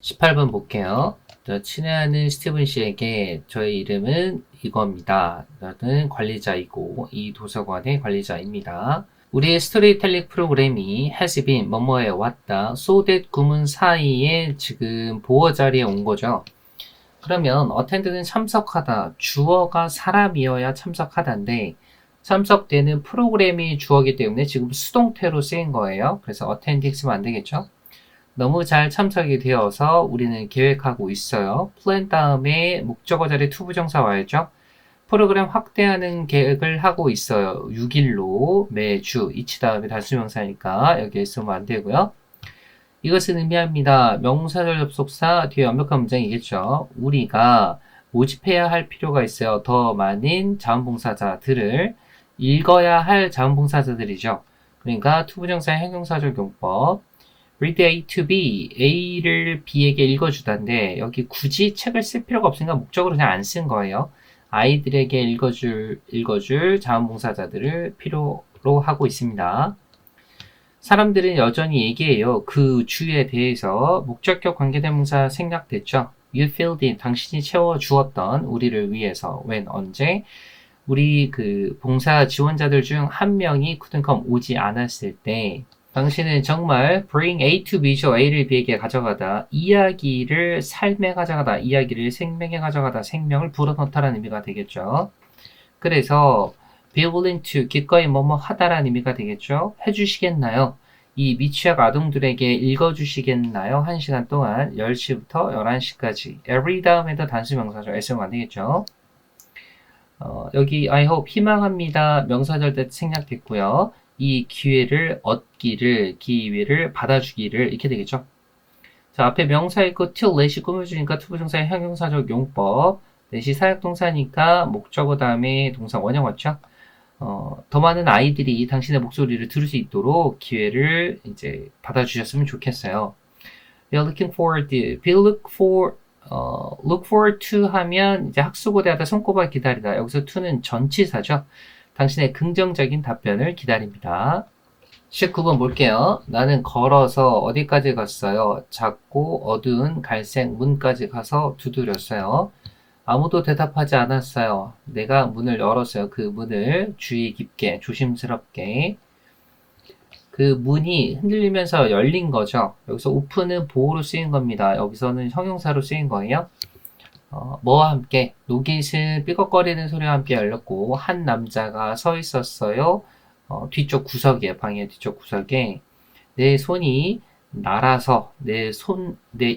18번 볼게요. 친애하는 스티븐 씨에게 저의 이름은 이겁니다. 저는 관리자이고 이 도서관의 관리자입니다. 우리의 스토리텔링 프로그램이 has been 뭐뭐에 왔다. so that 구문 사이에 지금 보어 자리에 온 거죠. 그러면 attend는 참석하다. 주어가 사람이어야 참석하다인데 참석되는 프로그램이 주어이기 때문에 지금 수동태로 쓰인 거예요. 그래서 attending 쓰면 안 되겠죠. 너무 잘 참석이 되어서 우리는 계획하고 있어요. plan 다음에 목적어 자리 투부정사 와야죠. 프로그램 확대하는 계획을 하고 있어요. 6일로 매주 이치 다음에 단수명사니까 여기에 쓰면 안 되고요. 이것은 의미합니다. 명사절 접속사 뒤에 완벽한 문장이겠죠. 우리가 모집해야 할 필요가 있어요. 더 많은 자원봉사자들을 읽어야 할 자원봉사자들이죠. 그러니까 투부정사의 형용사절 용법. read A to B, A를 B에게 읽어주다인데 여기 굳이 책을 쓸 필요가 없으니까 목적으로 그냥 안 쓴 거예요. 아이들에게 읽어줄 자원봉사자들을 필요로 하고 있습니다. 사람들은 여전히 얘기해요. 그 주에 대해서 목적격 관계대명사 생략됐죠. You filled in, 당신이 채워주었던 우리를 위해서 when, 언제 우리 그 봉사 지원자들 중 한 명이 couldn't come, 오지 않았을 때 당신은 정말 bring A to B죠. A를 B에게 가져가다. 이야기를 삶에 가져가다. 이야기를 생명에 가져가다. 생명을 불어넣다라는 의미가 되겠죠. 그래서 be willing to, 기꺼이 뭐뭐 하다라는 의미가 되겠죠. 해주시겠나요? 이 미취학 아동들에게 읽어주시겠나요? 1시간 동안 10시부터 11시까지. every 다음에도 단수명사죠. S면 안 되겠죠. 여기 I hope, 희망합니다. 명사절 때 생략됐고요. 이 기회를 얻기를, 기회를 받아주기를 이렇게 되겠죠. 자, 앞에 명사 있고 till let이 꾸며주니까 투부정사의 형용사적 용법. let이 사역동사니까 목적어 다음에 동사 원형 왔죠. 더 많은 아이들이 당신의 목소리를 들을 수 있도록 기회를 이제 받아주셨으면 좋겠어요. We are looking forward, we look forward to 하면 이제 학수고대하다 손꼽아 기다리다. 여기서 to는 전치사죠. 당신의 긍정적인 답변을 기다립니다. 19번 볼게요. 나는 걸어서 어디까지 갔어요? 작고 어두운 갈색 문까지 가서 두드렸어요. 아무도 대답하지 않았어요. 내가 문을 열었어요. 그 문을 주의 깊게, 조심스럽게. 그 문이 흔들리면서 열린 거죠. 여기서 open은 보호로 쓰인 겁니다. 여기서는 형용사로 쓰인 거예요. 뭐와 함께 노깃은 삐걱거리는 소리와 함께 열렸고 한 남자가 서 있었어요. 뒤쪽 구석에 방의 뒤쪽 구석에 내 손이 날아서 내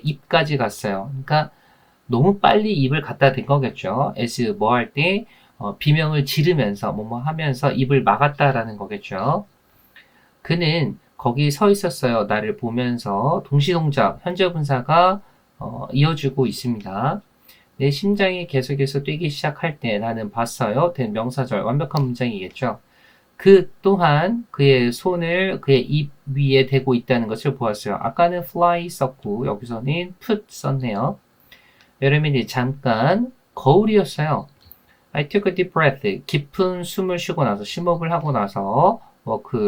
입까지 갔어요. 그러니까 너무 빨리 입을 갖다 댄 거겠죠. as 뭐 할 때 비명을 지르면서 뭐뭐 하면서 입을 막았다라는 거겠죠. 그는 거기 서 있었어요. 나를 보면서 동시동작 현재 분사가 이어지고 있습니다. 내 심장이 계속해서 뛰기 시작할 때 나는 봤어요. 된 명사절 완벽한 문장이겠죠. 그 또한 그의 손을 그의 입 위에 대고 있다는 것을 보았어요. 아까는 fly 썼고 여기서는 put 썼네요. 여러분이 잠깐 거울이었어요. I took a deep breath. 깊은 숨을 쉬고 나서 심호흡을 하고 나서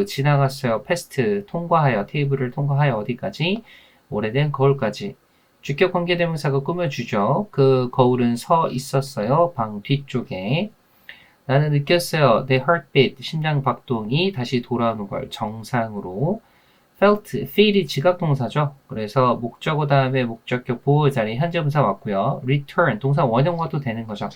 지나갔어요. 패스트 통과하여 테이블을 통과하여 어디까지? 오래된 거울까지. 주격 관계대명사가 꾸며주죠. 그 거울은 서 있었어요. 방 뒤쪽에. 나는 느꼈어요. 내 heartbeat, 심장 박동이 다시 돌아오는 걸 정상으로. felt, feel이 지각동사죠. 그래서 목적어 다음에 목적격 보호 자리 현재분사 왔고요. return, 동사 원형과도 되는 거죠.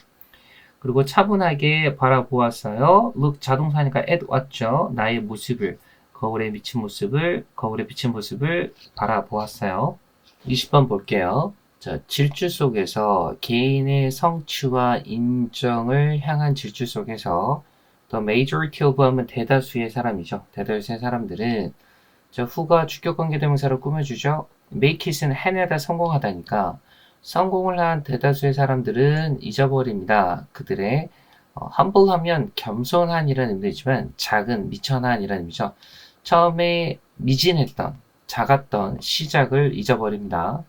그리고 차분하게 바라보았어요. look, 자동사니까 at 왔죠. 나의 모습을, 거울에 비친 모습을 바라보았어요. 20번 볼게요. 자, 질주 속에서 개인의 성취와 인정을 향한 질주 속에서 the majority of 하면 대다수의 사람이죠. 대다수의 사람들은 후가 주격관계대명사로 꾸며주죠. make it은 해내다 성공하다니까 성공을 한 대다수의 사람들은 잊어버립니다. 그들의 humble 하면 겸손한이라는 의미지만 작은, 미천한이라는 의미죠. 처음에 미진했던 작았던 시작을 잊어버립니다.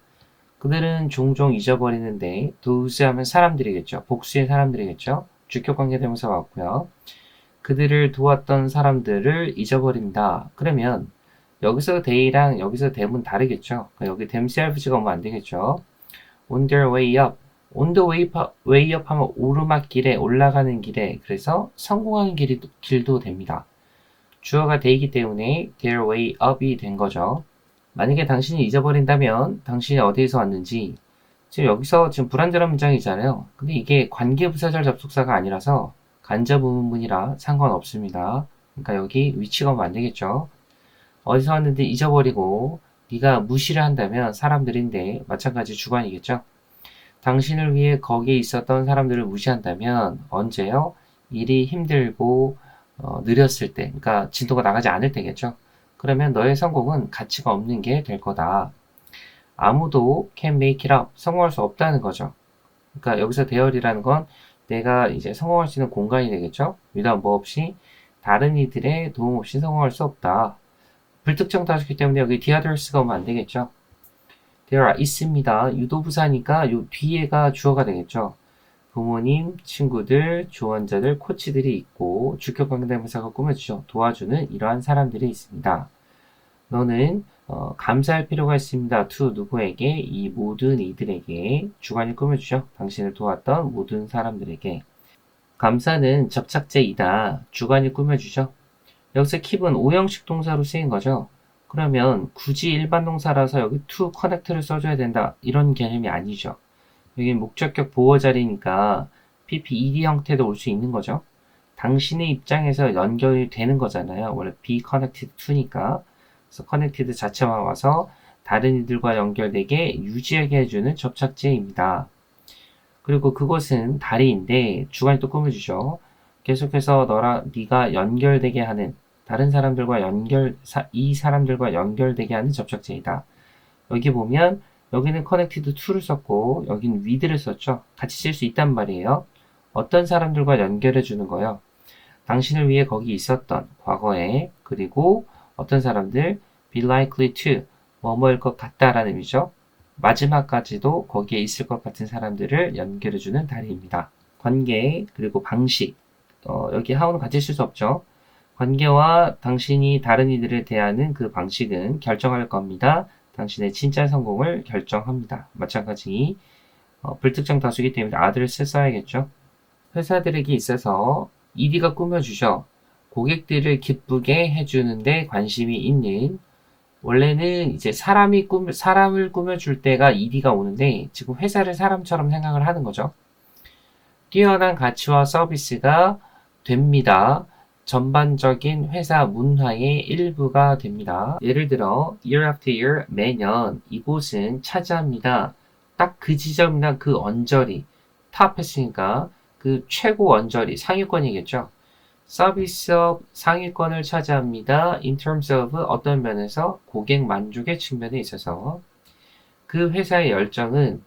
그들은 종종 잊어버리는데 those 하면 사람들이겠죠. 복수의 사람들이겠죠. 주격관계대명사가 왔고요. 그들을 도왔던 사람들을 잊어버립니다. 그러면 여기서 they랑 여기서 them은 다르겠죠. 그러니까 여기 themselves가 오면 안 되겠죠. on their way up. on the way up 하면 오르막길에 올라가는 길에 그래서 성공하는 길도 됩니다. 주어가 they이기 때문에 their way up이 된 거죠. 만약에 당신이 잊어버린다면 당신이 어디에서 왔는지 지금 여기서 지금 불완전한 문장이잖아요. 근데 이게 관계부사절 접속사가 아니라서 간접 의문문이라 상관없습니다. 그러니까 여기 위치가 오면 안 되겠죠. 어디서 왔는데 잊어버리고 네가 무시를 한다면 사람들인데 마찬가지 주관이겠죠. 당신을 위해 거기에 있었던 사람들을 무시한다면 언제요? 일이 힘들고 느렸을 때, 그러니까 진도가 나가지 않을 때겠죠. 그러면 너의 성공은 가치가 없는 게 될 거다. 아무도 can make it up, 성공할 수 없다는 거죠. 그러니까 여기서 대열이라는 건 내가 이제 성공할 수 있는 공간이 되겠죠. without 뭐 없이 다른 이들의 도움 없이 성공할 수 없다. 불특정 다수기 때문에 여기 the others가 오면 안 되겠죠. there 있습니다. 유도부사니까 요 뒤에가 주어가 되겠죠. 부모님, 친구들, 조언자들, 코치들이 있고 주격 관계대명사가 꾸며주죠. 도와주는 이러한 사람들이 있습니다. 너는 감사할 필요가 있습니다. to 누구에게? 이 모든 이들에게 주관이 꾸며주죠. 당신을 도왔던 모든 사람들에게. 감사는 접착제이다. 주관이 꾸며주죠. 여기서 keep은 오형식 동사로 쓰인 거죠. 그러면 굳이 일반 동사라서 여기 to connect를 써줘야 된다. 이런 개념이 아니죠. 여기 목적격 보호 자리니까 PPED 형태도 올 수 있는 거죠. 당신의 입장에서 연결이 되는 거잖아요. 원래 be connected to니까. 그래서 connected 자체만 와서 다른 이들과 연결되게 유지하게 해주는 접착제입니다. 그리고 그것은 다리인데 주관이 또 꾸며주죠. 계속해서 네가 연결되게 하는 다른 사람들과 이 사람들과 연결되게 하는 접착제이다. 여기 보면 여기는 connected to를 썼고 여기는 with를 썼죠. 같이 쓸 수 있단 말이에요. 어떤 사람들과 연결해 주는 거요. 당신을 위해 거기 있었던 과거에 그리고 어떤 사람들 be likely to 뭐뭐일 것 같다라는 의미죠. 마지막까지도 거기에 있을 것 같은 사람들을 연결해 주는 다리입니다. 관계 그리고 방식 여기 how는 같이 쓸 수 없죠. 관계와 당신이 다른 이들을 대하는 그 방식은 결정할 겁니다. 당신의 진짜 성공을 결정합니다. 마찬가지 불특정 다수이기 때문에 others를 써야겠죠. 회사들에게 있어서 ED가 꾸며주죠. 고객들을 기쁘게 해주는데 관심이 있는 원래는 이제 사람을 꾸며줄 때가 ED가 오는데 지금 회사를 사람처럼 생각을 하는 거죠. 뛰어난 가치와 서비스가 됩니다. 전반적인 회사 문화의 일부가 됩니다. 예를 들어 year after year 매년 이곳은 차지합니다. 딱 그 지점이나 그 언저리 탑 했으니까 그 최고 언저리 상위권이겠죠. 서비스업 상위권을 차지합니다. in terms of 어떤 면에서 고객 만족의 측면에 있어서 그 회사의 열정은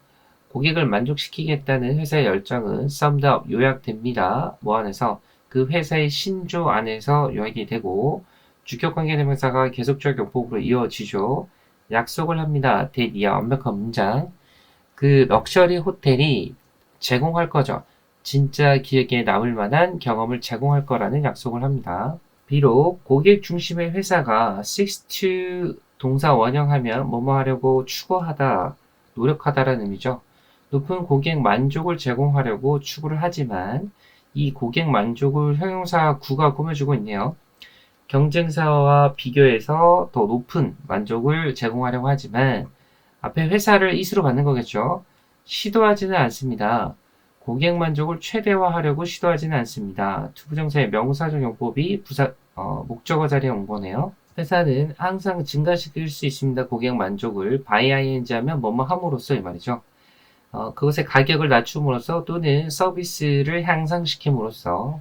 고객을 만족시키겠다는 회사의 열정은 summed up 요약됩니다. 뭐 안에서 그 회사의 신조 안에서 요약이 되고 주격관계대명사가 계속적 용법으로 이어지죠. 약속을 합니다. 대리야 완벽한 문장. 그 럭셔리 호텔이 제공할 거죠. 진짜 기억에 남을 만한 경험을 제공할 거라는 약속을 합니다. 비록 고객 중심의 회사가 seeks to 동사 원형하면 뭐뭐 하려고 추구하다, 노력하다라는 의미죠. 높은 고객 만족을 제공하려고 추구를 하지만 이 고객 만족을 형용사 구가 꾸며주고 있네요. 경쟁사와 비교해서 더 높은 만족을 제공하려고 하지만 앞에 회사를 이수로 받는 거겠죠. 시도하지는 않습니다. 고객 만족을 최대화하려고 시도하지는 않습니다. 투부정사의 명사적 용법이 목적어 자리에 온 거네요. 회사는 항상 증가시킬 수 있습니다. 고객 만족을 by ing 하면 뭐뭐 함으로써 이 말이죠. 그것의 가격을 낮춤으로써 또는 서비스를 향상시킴으로써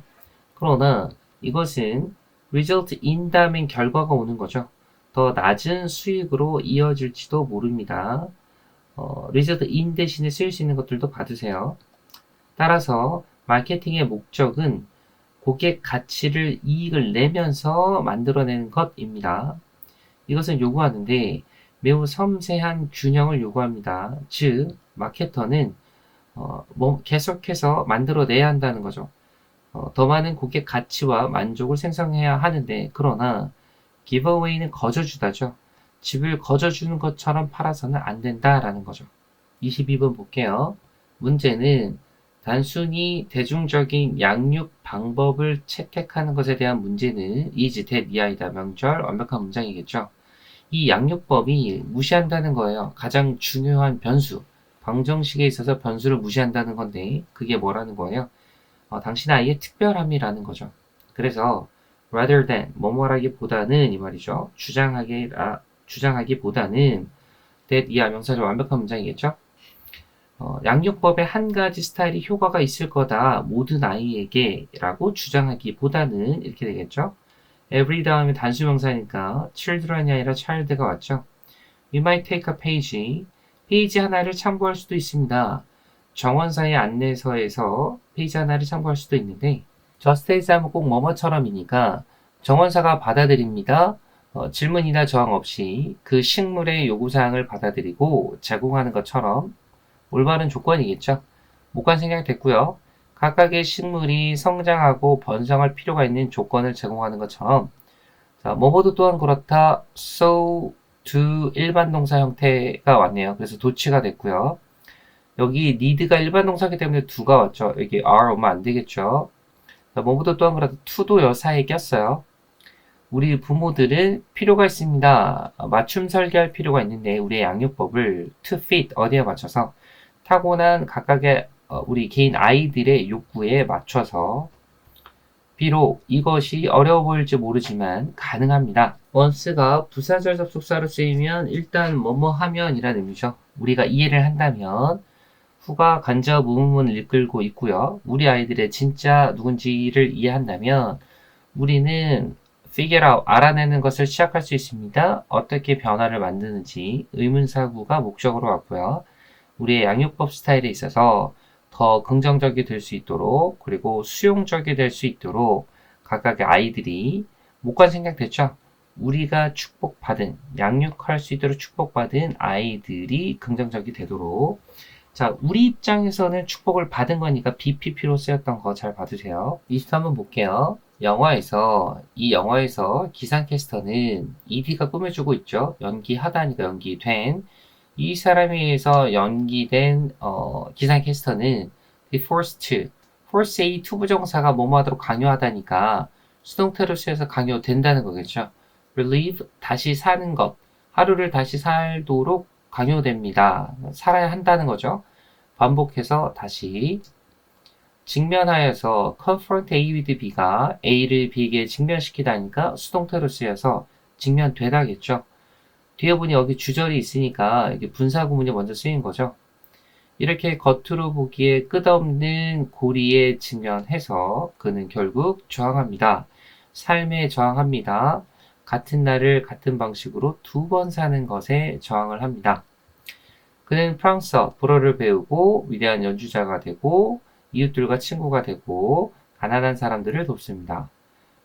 그러나 이것은 result in 다음엔 결과가 오는 거죠. 더 낮은 수익으로 이어질지도 모릅니다. result in 대신에 쓰일 수 있는 것들도 받으세요. 따라서 마케팅의 목적은 고객 가치를 이익을 내면서 만들어내는 것입니다. 이것은 요구하는데 매우 섬세한 균형을 요구합니다. 즉 마케터는 계속해서 만들어내야 한다는 거죠. 더 많은 고객 가치와 만족을 생성해야 하는데 그러나 give away는 거저주다죠. 집을 거저주는 것처럼 팔아서는 안 된다라는 거죠. 22번 볼게요. 문제는 단순히 대중적인 양육 방법을 채택하는 것에 대한 문제는 is, that, 이하이다. 명절, 완벽한 문장이겠죠. 이 양육법이 무시한다는 거예요. 가장 중요한 변수. 방정식에 있어서 변수를 무시한다는 건데 그게 뭐라는 거예요? 당신 아이의 특별함이라는 거죠. 그래서 rather than, 뭐뭐라기보다는 이 말이죠. 주장하기보다는 that, 이하 명사절 완벽한 문장이겠죠. 양육법의 한 가지 스타일이 효과가 있을 거다. 모든 아이에게 라고 주장하기보다는 이렇게 되겠죠. every 다음에 단수명사니까 children이 아니라 child가 왔죠. We might take a page. 페이지 하나를 참고할 수도 있습니다. 정원사의 안내서에서 페이지 하나를 참고할 수도 있는데 just as 하면 꼭 뭐뭐처럼이니까 정원사가 받아들입니다. 질문이나 저항 없이 그 식물의 요구사항을 받아들이고 제공하는 것처럼 올바른 조건이겠죠. 목관 생략됐고요. 각각의 식물이 성장하고 번성할 필요가 있는 조건을 제공하는 것처럼 자, 뭐뭐도 또한 그렇다. so, do 일반 동사 형태가 왔네요. 그래서 도치가 됐고요. 여기 need가 일반 동사이기 때문에 do가 왔죠. 여기 are 오면 안 되겠죠. 자, 뭐뭐도 또한 그렇다. to도 여사에 꼈어요. 우리 부모들은 필요가 있습니다. 맞춤 설계할 필요가 있는데 우리의 양육법을 to fit 어디에 맞춰서 타고난 각각의 우리 개인 아이들의 욕구에 맞춰서 비록 이것이 어려워 보일지 모르지만 가능합니다. once가 부사절 접속사로 쓰이면 일단 뭐뭐 하면 이라는 의미죠. 우리가 이해를 한다면 후가 간접 의문문을 이끌고 있고요. 우리 아이들의 진짜 누군지를 이해한다면 우리는 figure out, 알아내는 것을 시작할 수 있습니다. 어떻게 변화를 만드는지 의문사구가 목적으로 왔고요. 우리의 양육법 스타일에 있어서 더 긍정적이 될 수 있도록 그리고 수용적이 될 수 있도록 각각의 아이들이 목관 생략됐죠. 우리가 축복받은 양육할 수 있도록 축복받은 아이들이 긍정적이 되도록 자 우리 입장에서는 축복을 받은 거니까 BPP로 쓰였던 거 잘 봐주세요. 23번 볼게요. 이 영화에서 기상캐스터는 ED가 꾸며주고 있죠. 연기하다니까 연기된 이 사람에 의해서 연기된 기상캐스터는 the force의 투부정사가 뭐뭐 하도록 강요하다니까 수동태로 쓰여서 강요된다는 거겠죠. relive, 다시 사는 것, 하루를 다시 살도록 강요됩니다. 살아야 한다는 거죠. 반복해서 다시 직면하여서 confront A with B가 A를 B에게 직면시키다니까 수동태로 쓰여서 직면되다겠죠. 뒤에 보니 여기 주절이 있으니까 이게 분사구문이 먼저 쓰인 거죠. 이렇게 겉으로 보기에 끝없는 고리에 직면해서 그는 결국 저항합니다. 삶에 저항합니다. 같은 날을 같은 방식으로 2번 사는 것에 저항을 합니다. 그는 프랑스어, 불어를 배우고 위대한 연주자가 되고 이웃들과 친구가 되고 가난한 사람들을 돕습니다.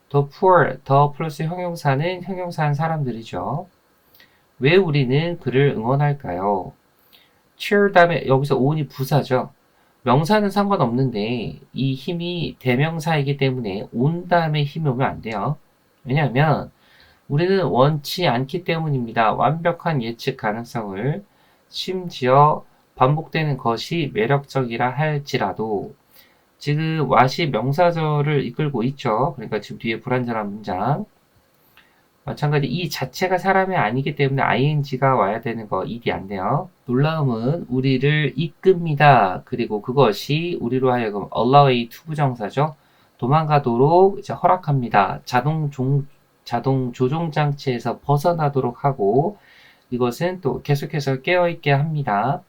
The poor, 더 플러스 형용사는 형용사한 사람들이죠. 왜 우리는 그를 응원할까요? cheer 다음에 여기서 on이 부사죠. 명사는 상관없는데 이 힘이 대명사이기 때문에 on 다음에 힘이 오면 안 돼요. 왜냐하면 우리는 원치 않기 때문입니다. 완벽한 예측 가능성을 심지어 반복되는 것이 매력적이라 할지라도 지금 what이 명사절을 이끌고 있죠. 그러니까 지금 뒤에 불완전한 문장 마찬가지 이 자체가 사람이 아니기 때문에 ing가 와야 되는 거 ed이 안 돼요. 놀라움은 우리를 이끕니다. 그리고 그것이 우리로 하여금 allow의 투부정사죠. 도망가도록 이제 허락합니다. 자동 조종 장치에서 벗어나도록 하고 이것은 또 계속해서 깨어있게 합니다.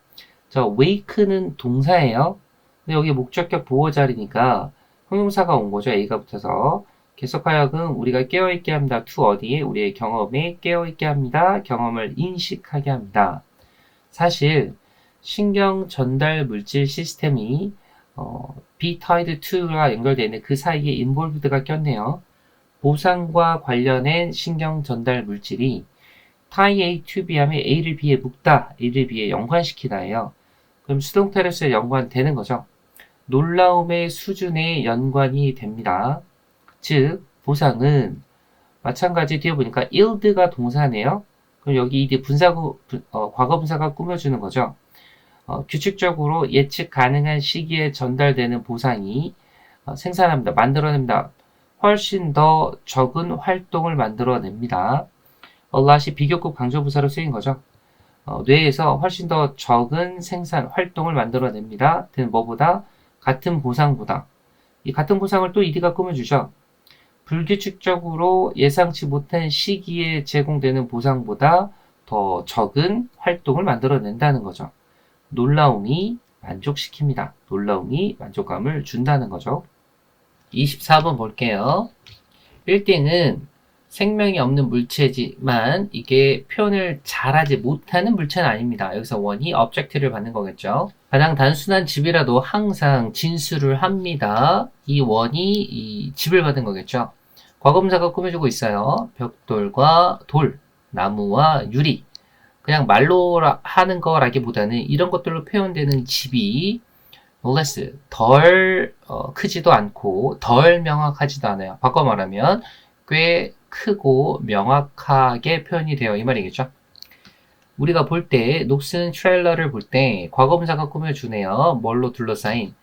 wake는 동사예요. 근데 여기 목적격 보호 자리니까 형용사가 온 거죠. A가 붙어서 계속하여금 우리가 깨어있게 합니다. to 어디에? 우리의 경험에 깨어있게 합니다. 경험을 인식하게 합니다. 사실 신경 전달 물질 시스템이 be tied to가 연결되어 있는 그 사이에 involved가 꼈네요. 보상과 관련된 신경 전달 물질이 tie A to B 하면 A를 B에 묶다, A를 B에 연관시키다예요. 그럼 수동태로 쓰여 연관되는 거죠. 놀라움의 수준에 연관이 됩니다. 즉 보상은 마찬가지 뒤에 보니까 yield가 동사네요. 그럼 여기 이제 과거 분사가 꾸며주는 거죠. 규칙적으로 예측 가능한 시기에 전달되는 보상이 생산합니다. 만들어냅니다. 훨씬 더 적은 활동을 만들어냅니다. a lot이 비교급 강조부사로 쓰인 거죠. 뇌에서 훨씬 더 적은 생산, 활동을 만들어냅니다. 뭐보다? 같은 보상보다. 이 같은 보상을 또 ED가 꾸며주죠. 불규칙적으로 예상치 못한 시기에 제공되는 보상보다 더 적은 활동을 만들어낸다는 거죠. 놀라움이 만족시킵니다. 놀라움이 만족감을 준다는 거죠. 24번 볼게요. 빌딩은 생명이 없는 물체지만 이게 표현을 잘하지 못하는 물체는 아닙니다. 여기서 원이 object를 받는 거겠죠. 가장 단순한 집이라도 항상 진수를 합니다. 이 원이 이 집을 받은 거겠죠. 과거분사가 꾸며주고 있어요. 벽돌과 돌, 나무와 유리. 그냥 말로 하는 거라기보다는 이런 것들로 표현되는 집이 less, 덜 크지도 않고 덜 명확하지도 않아요. 바꿔 말하면 꽤 크고 명확하게 표현이 되어 이 말이겠죠. 우리가 볼 때 녹슨 트레일러를 볼 때 과거분사가 꾸며주네요. 뭘로 둘러싸인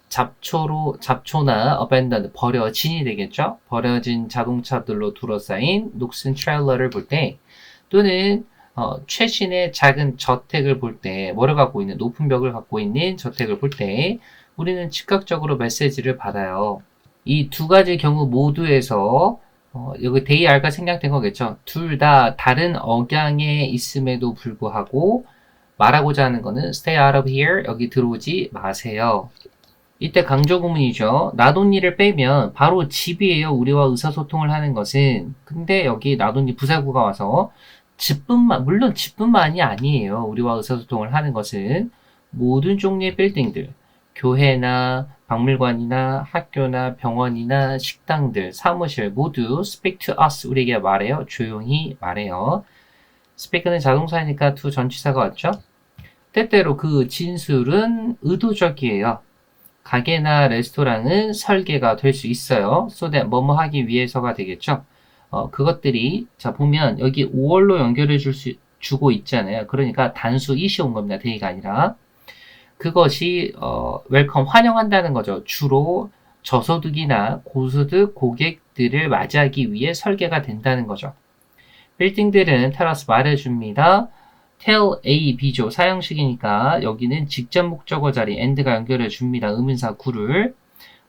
잡초나 abandoned, 버려진이 되겠죠. 버려진 자동차들로 둘러싸인 녹슨 트레일러를 볼 때 또는 최신의 작은 저택을 볼 때, 뭐를 갖고 있는, 높은 벽을 갖고 있는 저택을 볼 때, 우리는 즉각적으로 메시지를 받아요. 이 두 가지 경우 모두에서, 여기 they are가 생략된 거겠죠. 둘 다 다른 억양에 있음에도 불구하고, 말하고자 하는 거는 stay out of here, 여기 들어오지 마세요. 이때 강조구문이죠. 나돈니를 빼면 바로 집이에요. 우리와 의사소통을 하는 것은. 근데 여기 나돈니 부사구가 와서 물론 집뿐만이 아니에요. 우리와 의사소통을 하는 것은 모든 종류의 빌딩들, 교회나 박물관이나 학교나 병원이나 식당들, 사무실 모두 speak to us, 우리에게 말해요. 조용히 말해요. speak는 자동사니까 to 전치사가 왔죠. 때때로 그 진술은 의도적이에요. 가게나 레스토랑은 설계가 될 수 있어요. so that 뭐뭐 하기 위해서가 되겠죠. 그것들이 자 보면 여기 5월로 연결해 주고 있잖아요. 그러니까 단수 이시 온 겁니다. 데이가 아니라 그것이 웰컴 환영한다는 거죠. 주로 저소득이나 고소득 고객들을 맞이하기 위해 설계가 된다는 거죠. 빌딩들은 테라스 말해줍니다. tell A, B죠. 사형식이니까 여기는 직접 목적어 자리 and가 연결해 줍니다. 의문사 구를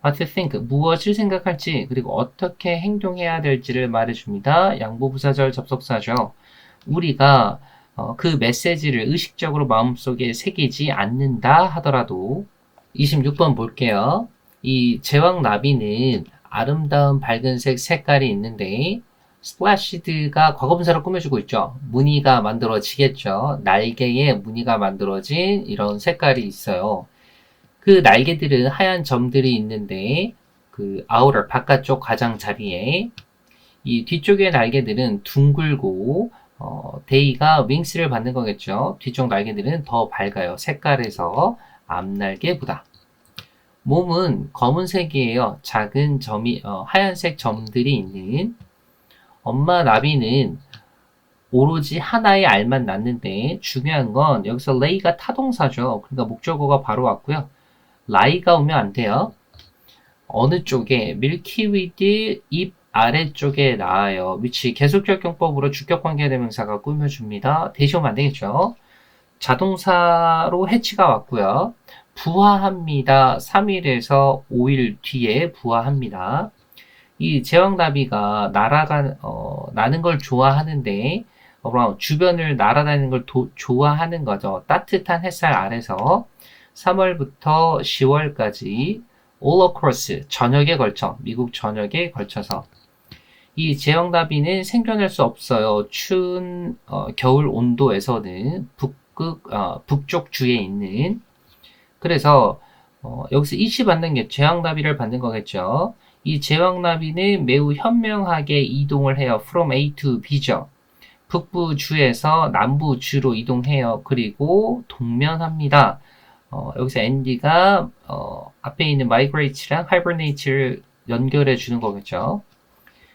what to think, 무엇을 생각할지 그리고 어떻게 행동해야 될지를 말해줍니다. 양보부사절 접속사죠. 우리가 그 메시지를 의식적으로 마음속에 새기지 않는다 하더라도 26번 볼게요. 이 제왕나비는 아름다운 밝은색 색깔이 있는데 스플래시드가 과거분사로 꾸며주고 있죠. 무늬가 만들어지겠죠. 날개에 무늬가 만들어진 이런 색깔이 있어요. 그 날개들은 하얀 점들이 있는데 그 outer 바깥쪽 가장자리에 이 뒤쪽의 날개들은 둥글고 데이가 윙스를 받는 거겠죠. 뒤쪽 날개들은 더 밝아요. 색깔에서 앞날개보다. 몸은 검은색이에요. 작은 점이 하얀색 점들이 있는 엄마 나비는 오로지 하나의 알만 낳는데 중요한 건 여기서 lay가 타동사죠. 그러니까 목적어가 바로 왔고요. lie가 오면 안 돼요. 어느 쪽에 밀키위드 잎 아래쪽에 나와요. 위치 계속적 용법으로 주격관계대명사가 꾸며줍니다. 대시 오면 안 되겠죠. 자동사로 해치가 왔고요. 부화합니다. 3일에서 5일 뒤에 부화합니다. 이 제왕나비가 나는 걸 좋아하는데 주변을 날아다니는 걸 좋아하는 거죠. 따뜻한 햇살 아래서 3월부터 10월까지 all across 전역에 걸쳐 미국 전역에 걸쳐서 이 제왕나비는 생존할 수 없어요. 추운 겨울 온도에서는 북쪽 주에 있는 그래서 여기서 이시 받는 게 제왕나비를 받는 거겠죠. 이 제왕나비는 매우 현명하게 이동을 해요. from A to B죠. 북부 주에서 남부 주로 이동해요. 그리고 동면합니다. 여기서 andy가 앞에 있는 migrate랑 hibernate를 연결해 주는 거겠죠.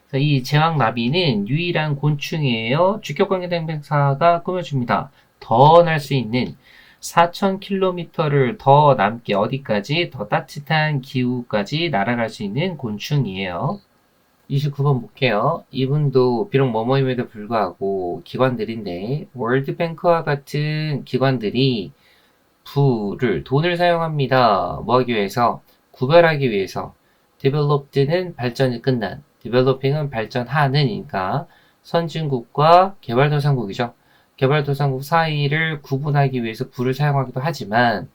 그래서 이 제왕나비는 유일한 곤충이에요. 주격관계대명사가 꾸며줍니다. 더 날 수 있는 4,000km를 더 남게 어디까지 더 따뜻한 기후까지 날아갈 수 있는 곤충이에요. 29번 볼게요. 이분도 비록 뭐뭐임에도 불구하고 기관들인데 월드뱅크와 같은 기관들이 돈을 사용합니다. 뭐 하기 위해서? 구별하기 위해서. developed는 발전이 끝난, developing은 발전하는이니까 선진국과 개발도상국이죠. 개발도상국 사이를 구분하기 위해서 부를 사용하기도 하지만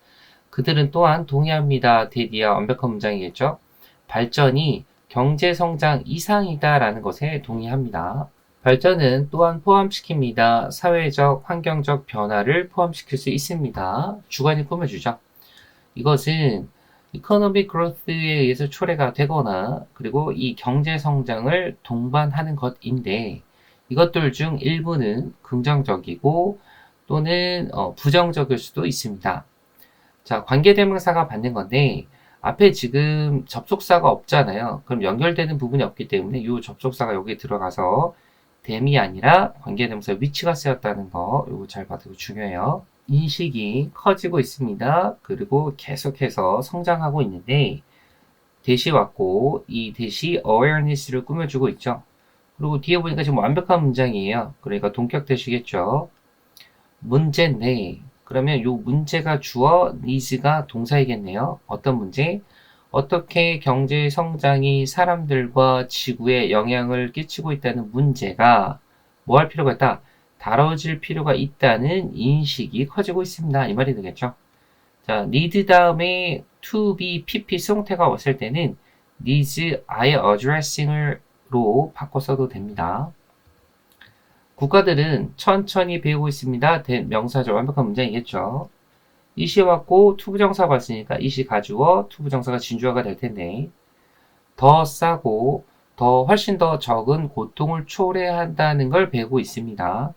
그들은 또한 동의합니다. 대디어 완벽한 문장이겠죠. 발전이 경제성장 이상이다라는 것에 동의합니다. 발전은 또한 포함시킵니다. 사회적, 환경적 변화를 포함시킬 수 있습니다. 주관이 꾸며주죠. 이것은 economic growth에 의해서 초래가 되거나 그리고 이 경제 성장을 동반하는 것인데 이것들 중 일부는 긍정적이고 또는 부정적일 수도 있습니다. 자, 관계대명사가 받는 건데 앞에 지금 접속사가 없잖아요. 그럼 연결되는 부분이 없기 때문에 이 접속사가 여기 들어가서 댐이 아니라 관계대명사 위치가 쓰였다는 거 이거 잘 봐두고 중요해요. 인식이 커지고 있습니다. 그리고 계속해서 성장하고 있는데 대시 왔고 이 대시 awareness를 꾸며주고 있죠. 그리고 뒤에 보니까 지금 완벽한 문장이에요. 그러니까 동격 대시겠죠. 문제인데 그러면 이 문제가 주어 needs가 동사이겠네요. 어떤 문제? 어떻게 경제 성장이 사람들과 지구에 영향을 끼치고 있다는 문제가 뭐 할 필요가 있다? 다뤄질 필요가 있다는 인식이 커지고 있습니다. 이 말이 되겠죠. 자, need 다음에 to be, pp 수동태가 왔을 때는 needs, I addressing으로 바꿔 써도 됩니다. 국가들은 천천히 배우고 있습니다. 명사죠. 완벽한 문장이겠죠. 이시 왔고 투부정사 봤으니까 이시 가주어 투부정사가 진주어가 될 텐데 더 싸고 더 훨씬 더 적은 고통을 초래한다는 걸 배우고 있습니다.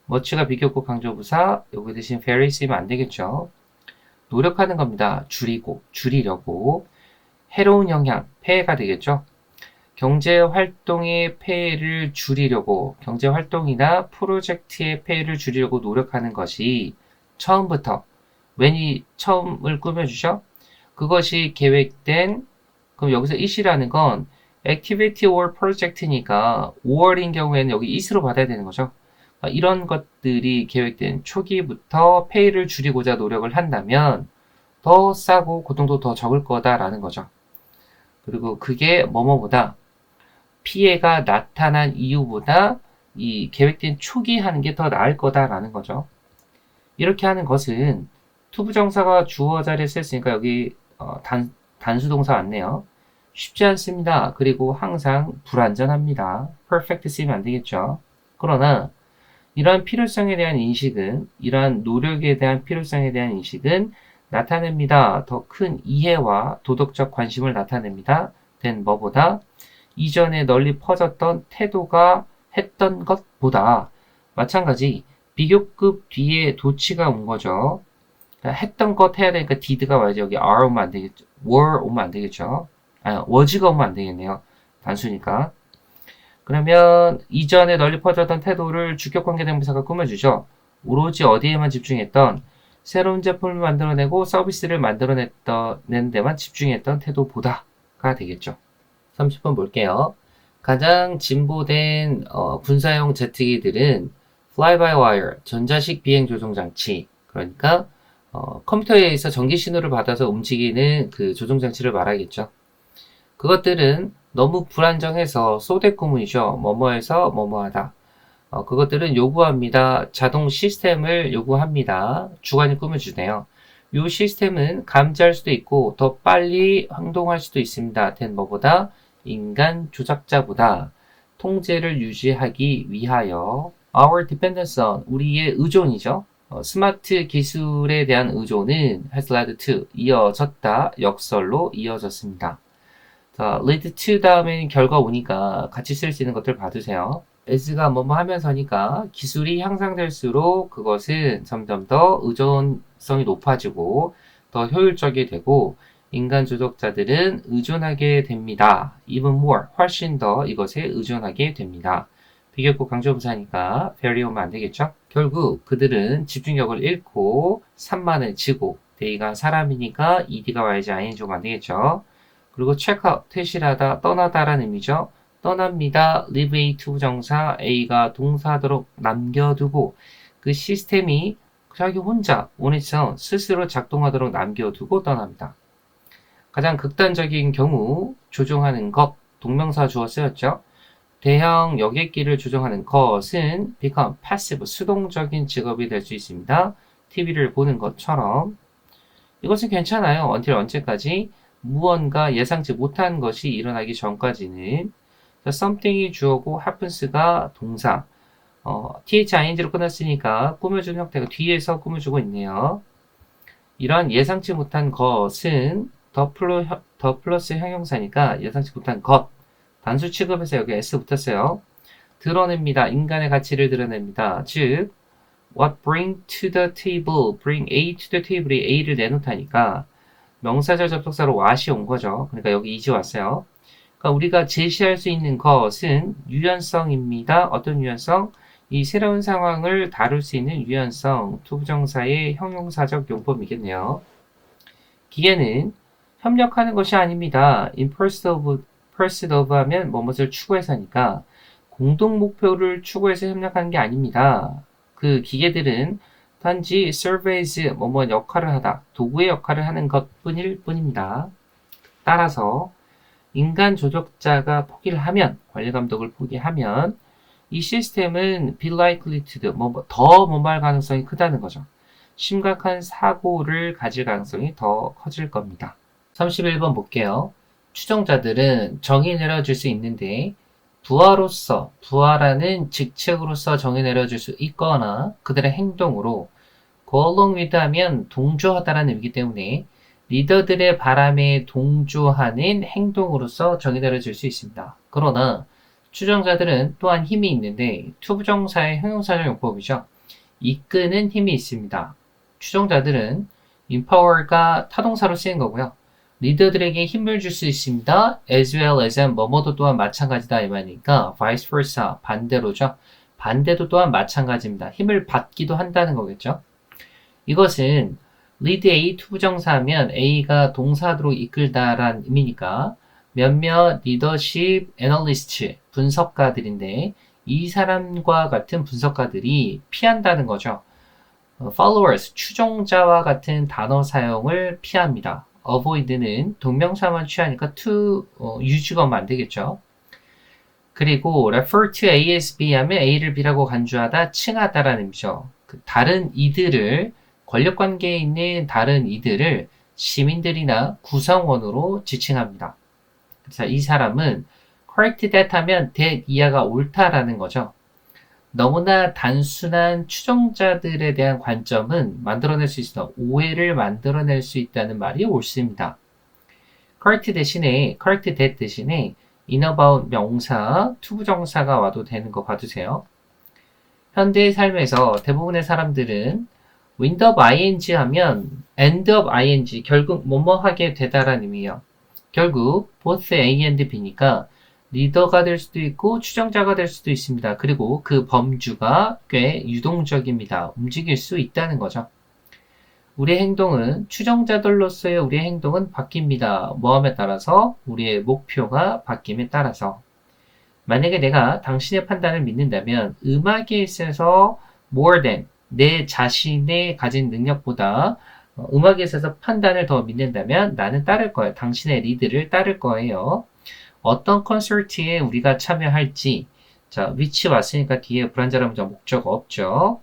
much가 비교급 강조부사 여기 대신 very 쓰면 안 되겠죠. 노력하는 겁니다. 줄이려고 해로운 영향, 폐해가 되겠죠. 경제활동의 폐해를 줄이려고 경제활동이나 프로젝트의 폐해를 줄이려고 노력하는 것이 처음부터 when이 처음을 꾸며주죠. 그것이 계획된 그럼 여기서 it이라는 건 activity or project니까 or인 경우에는 여기 it으로 받아야 되는 거죠. 이런 것들이 계획된 초기부터 폐해를 줄이고자 노력을 한다면 더 싸고 고통도 더 적을 거다라는 거죠. 그리고 그게 뭐뭐보다 피해가 나타난 이유보다 이 계획된 초기 하는 게 더 나을 거다라는 거죠. 이렇게 하는 것은 투부정사가 주어 자리에 쓰였으니까 여기 단수동사 왔네요. 쉽지 않습니다. 그리고 항상 불완전합니다. perfect 쓰면 안 되겠죠. 그러나 이러한 필요성에 대한 인식은 이러한 노력에 대한 필요성에 대한 인식은 나타냅니다. 더 큰 이해와 도덕적 관심을 나타냅니다. 된 뭐보다 이전에 널리 퍼졌던 태도가 했던 것보다 마찬가지 비교급 뒤에 도치가 온 거죠. 그러니까 했던 것 해야 되니까 did가 와야지 여기 are 오면 안 되겠죠. were 오면 안 되겠죠. was가 오면 안 되겠네요. 단수니까. 그러면 이전에 널리 퍼졌던 태도를 주격관계대명사가 꾸며주죠. 오로지 어디에만 집중했던 새로운 제품을 만들어내고 서비스를 만들어내는 데만 집중했던 태도보다가 되겠죠. 30번 볼게요. 가장 진보된 군사용 제트기들은 fly-by-wire, 전자식 비행 조종 장치, 그러니까 컴퓨터에 의해서 전기 신호를 받아서 움직이는 그 조종 장치를 말하겠죠. 그것들은 너무 불안정해서 소대구문이죠. 뭐뭐해서 뭐뭐하다. 그것들은 요구합니다. 자동 시스템을 요구합니다. 주관이 꾸며주네요. 이 시스템은 감지할 수도 있고 더 빨리 행동할 수도 있습니다. 된 뭐보다 인간 조작자보다 통제를 유지하기 위하여 our dependence on 우리의 의존이죠. 스마트 기술에 대한 의존은 has led to 이어졌다. 역설로 이어졌습니다. 자, lead to 다음에는 결과 오니까 같이 쓸 수 있는 것들 봐두세요. as가 뭐뭐 하면서니까 기술이 향상될수록 그것은 점점 더 의존성이 높아지고 더 효율적이 되고 인간 조력자들은 의존하게 됩니다. even more, 훨씬 더 이것에 의존하게 됩니다. 비교급 강조부사니까 very 오면 안 되겠죠? 결국 그들은 집중력을 잃고 산만을 지고 they가 사람이니까 ed가 와야지 ing 오면 안 되겠죠? 그리고 check out, 퇴실하다, 떠나다라는 의미죠. 떠납니다. leave A 투부정사 A가 동사하도록 남겨두고 그 시스템이 자기 혼자 on its own 스스로 작동하도록 남겨두고 떠납니다. 가장 극단적인 경우 조종하는 것 동명사 주어 쓰였죠. 대형 여객기를 조종하는 것은 become passive 수동적인 직업이 될 수 있습니다. TV를 보는 것처럼 이것은 괜찮아요. until 언제까지 무언가 예상치 못한 것이 일어나기 전까지는 something이 주어고 happens가 동사 thing로 끝났으니까 꾸며주는 형태가 뒤에서 꾸며주고 있네요. 이런 예상치 못한 것은 더 플러스 형용사니까 예상치 못한 것 단수 취급해서 여기 s 붙었어요. 드러냅니다. 인간의 가치를 드러냅니다. 즉 what bring to the table, bring A to the table이 A를 내놓다니까 명사절 접속사로 what이 온 거죠. 그러니까 여기 is이 왔어요. 그러니까 우리가 제시할 수 있는 것은 유연성입니다. 어떤 유연성? 이 새로운 상황을 다룰 수 있는 유연성, 투부정사의 형용사적 용법이겠네요. 기계는 협력하는 것이 아닙니다. in pursuit of 하면 뭐뭇을 추구해서니까 공동 목표를 추구해서 협력하는 게 아닙니다. 그 기계들은 단지 serve as 뭐뭐 역할을 하다, 도구의 역할을 하는 것뿐일 뿐입니다. 따라서 인간 조력자가 포기를 하면, 관리 감독을 포기하면 이 시스템은 be likely to do, 더 못말 가능성이 크다는 거죠. 심각한 사고를 가질 가능성이 더 커질 겁니다. 31번 볼게요. 추종자들은 정의 내려줄 수 있는데 부하로서, 부하라는 직책으로서 정의 내려줄 수 있거나 그들의 행동으로 go along with 하면 동조하다라는 의미이기 때문에 리더들의 바람에 동조하는 행동으로서 정의 내려줄 수 있습니다. 그러나 추종자들은 또한 힘이 있는데 투부정사의 형용사적 용법이죠. 이끄는 힘이 있습니다. 추종자들은 empower가 타동사로 쓰인 거고요. 리더들에게 힘을 줄 수 있습니다. as well as 뭐뭐도 또한 마찬가지다 이 말이니까 vice versa 반대로죠. 반대도 또한 마찬가지입니다. 힘을 받기도 한다는 거겠죠. 이것은 lead A 투부정사하면 A가 동사로 이끌다라는 의미니까 몇몇 리더십 애널리스트 분석가들인데 이 사람과 같은 분석가들이 피한다는 거죠. followers 추종자와 같은 단어 사용을 피합니다. avoid는 동명사만 취하니까 to 유주가 오면 안 되겠죠. 그리고 refer to A as B 하면 A를 B라고 간주하다, 칭하다라는 의미죠. 다른 이들을 권력관계에 있는 다른 이들을 시민들이나 구성원으로 지칭합니다. 그래서 이 사람은 correct that 하면 that 이하가 옳다라는 거죠. 너무나 단순한 추종자들에 대한 관점은 만들어낼 수 있어 오해를 만들어낼 수 있다는 말이 옳습니다. correct that 대신에 in about 명사, 투부정사가 와도 되는 거 봐주세요. 현대의 삶에서 대부분의 사람들은 wind up ing 하면 end up ing 결국 뭐뭐 하게 되다라는 의미예요. 결국 both A and B니까 리더가 될 수도 있고 추종자가 될 수도 있습니다. 그리고 그 범주가 꽤 유동적입니다. 움직일 수 있다는 거죠. 우리의 행동은 추종자들로서의 우리의 행동은 바뀝니다. 뭐함에 따라서 우리의 목표가 바뀜에 따라서 만약에 내가 당신의 판단을 믿는다면 음악에 있어서 more than 내 자신의 가진 능력보다 음악에 있어서 판단을 더 믿는다면 나는 따를 거예요. 당신의 리드를 따를 거예요. 어떤 콘서트에 우리가 참여할지 자 위치 왔으니까 뒤에 불완전한 문장 목적 없죠.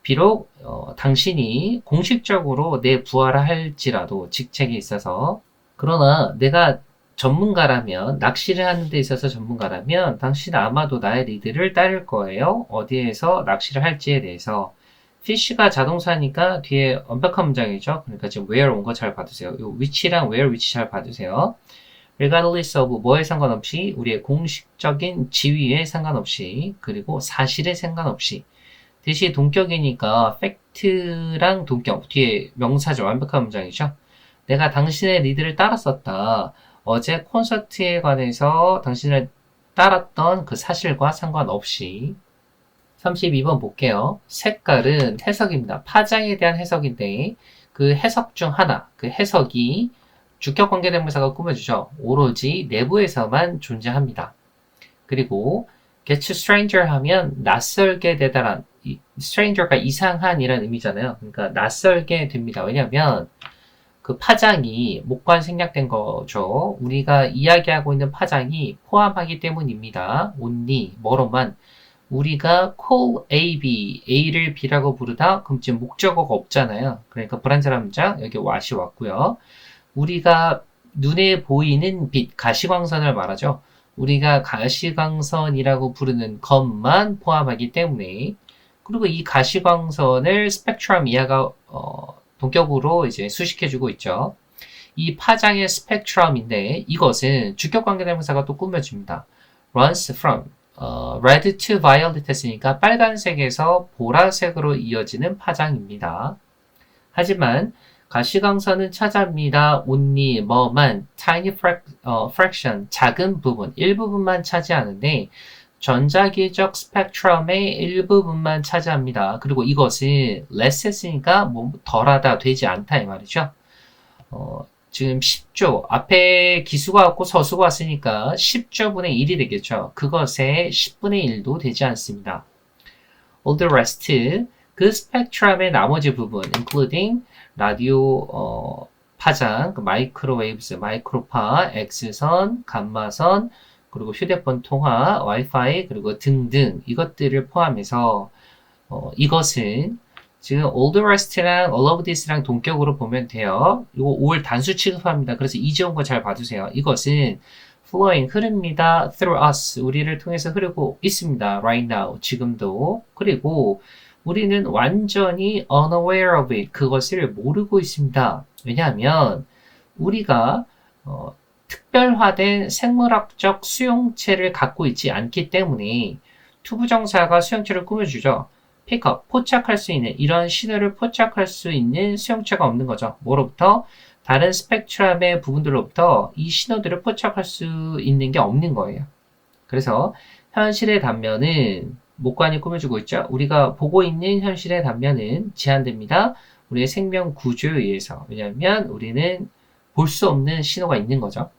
비록 당신이 공식적으로 내 부하라 할지라도 직책에 있어서 그러나 내가 전문가라면 낚시를 하는 데 있어서 전문가라면 당신은 아마도 나의 리드를 따를 거예요. 어디에서 낚시를 할지에 대해서 fish가 자동사니까 뒤에 완벽한 문장이죠. 그러니까 지금 where 온 거 잘 봐주세요. 요 위치랑 where 위치 잘 봐주세요. regardless of 뭐에 상관없이 우리의 공식적인 지위에 상관없이 그리고 사실에 상관없이 대시 동격이니까 팩트랑 동격 뒤에 명사죠. 완벽한 문장이죠. 내가 당신의 리드를 따랐었다. 어제 콘서트에 관해서 당신을 따랐던 그 사실과 상관없이. 32번 볼게요. 색깔은 해석입니다. 파장에 대한 해석인데 그 해석 중 하나, 그 해석이 주격 관계대명사가 꾸며주죠. 오로지 내부에서만 존재합니다. 그리고 get to stranger 하면 낯설게 되다란, stranger가 이상한 이라는 의미잖아요. 그러니까 낯설게 됩니다. 왜냐하면 그 파장이 목관 생략된 거죠. 우리가 이야기하고 있는 파장이 포함하기 때문입니다. only, 뭐로만. 우리가 call A, B, A를 B라고 부르다? 그럼 지금 목적어가 없잖아요. 그러니까 불완전한 문장, 여기 what이 왔고요. 우리가 눈에 보이는 빛, 가시광선을 말하죠. 우리가 가시광선이라고 부르는 것만 포함하기 때문에, 그리고 이 가시광선을 스펙트럼 이하가 동격으로 이제 수식해주고 있죠. 이 파장의 스펙트럼인데 이것은 주격 관계대명사가 또 꾸며줍니다. runs from red to violet 했으니까 빨간색에서 보라색으로 이어지는 파장입니다. 하지만 가시광선은 차지합니다. only 뭐만 tiny fraction 작은 부분 일부분만 차지하는데 전자기적 스펙트럼의 일부분만 차지합니다. 그리고 이것은 less 했으니까 뭐 덜하다 되지 않다 이 말이죠. 지금 10조 앞에 기수가 왔고 서수가 왔으니까 10조분의 1이 되겠죠. 그것의 10분의 1도 되지 않습니다. all the rest 그 스펙트럼의 나머지 부분 including 라디오 파장, 마이크로웨이브스, 마이크로파, X선, 감마선, 그리고 휴대폰 통화, 와이파이, 그리고 등등 이것들을 포함해서 이것은 지금 all the rest랑 all of this랑 동격으로 보면 돼요. 이거 all 단수 취급합니다. 그래서 이지온 거 잘 봐주세요. 이것은 flowing 흐릅니다. through us 우리를 통해서 흐르고 있습니다. right now 지금도. 그리고 우리는 완전히 unaware of it 그것을 모르고 있습니다. 왜냐하면 우리가 특별화된 생물학적 수용체를 갖고 있지 않기 때문에 투부정사가 수용체를 꾸며주죠. 픽업, 포착할 수 있는 이런 신호를 포착할 수 있는 수용체가 없는 거죠. 뭐로부터? 다른 스펙트럼의 부분들로부터 이 신호들을 포착할 수 있는 게 없는 거예요. 그래서 현실의 단면은 목관이 꾸며주고 있죠. 우리가 보고 있는 현실의 단면은 제한됩니다. 우리의 생명 구조에 의해서. 왜냐하면 우리는 볼 수 없는 신호가 있는 거죠.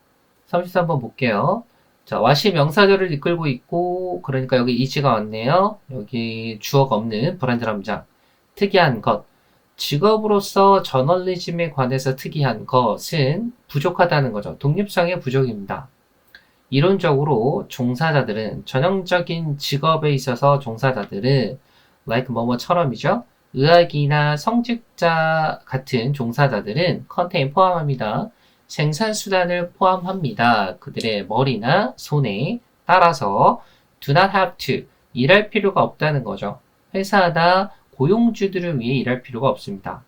33번 볼게요. 자, what이 명사절을 이끌고 있고, 그러니까 여기 is가 왔네요. 여기 주어가 없는 불완전한 문장. 특이한 것. 직업으로서 저널리즘에 관해서 특이한 것은 부족하다는 거죠. 독립성의 부족입니다. 이론적으로 종사자들은, 전형적인 직업에 있어서 종사자들은, like 뭐뭐처럼이죠. 의학이나 성직자 같은 종사자들은 contain 포함합니다. 생산수단을 포함합니다. 그들의 머리나 손에 따라서 do not have to, 일할 필요가 없다는 거죠. 회사나 고용주들을 위해 일할 필요가 없습니다.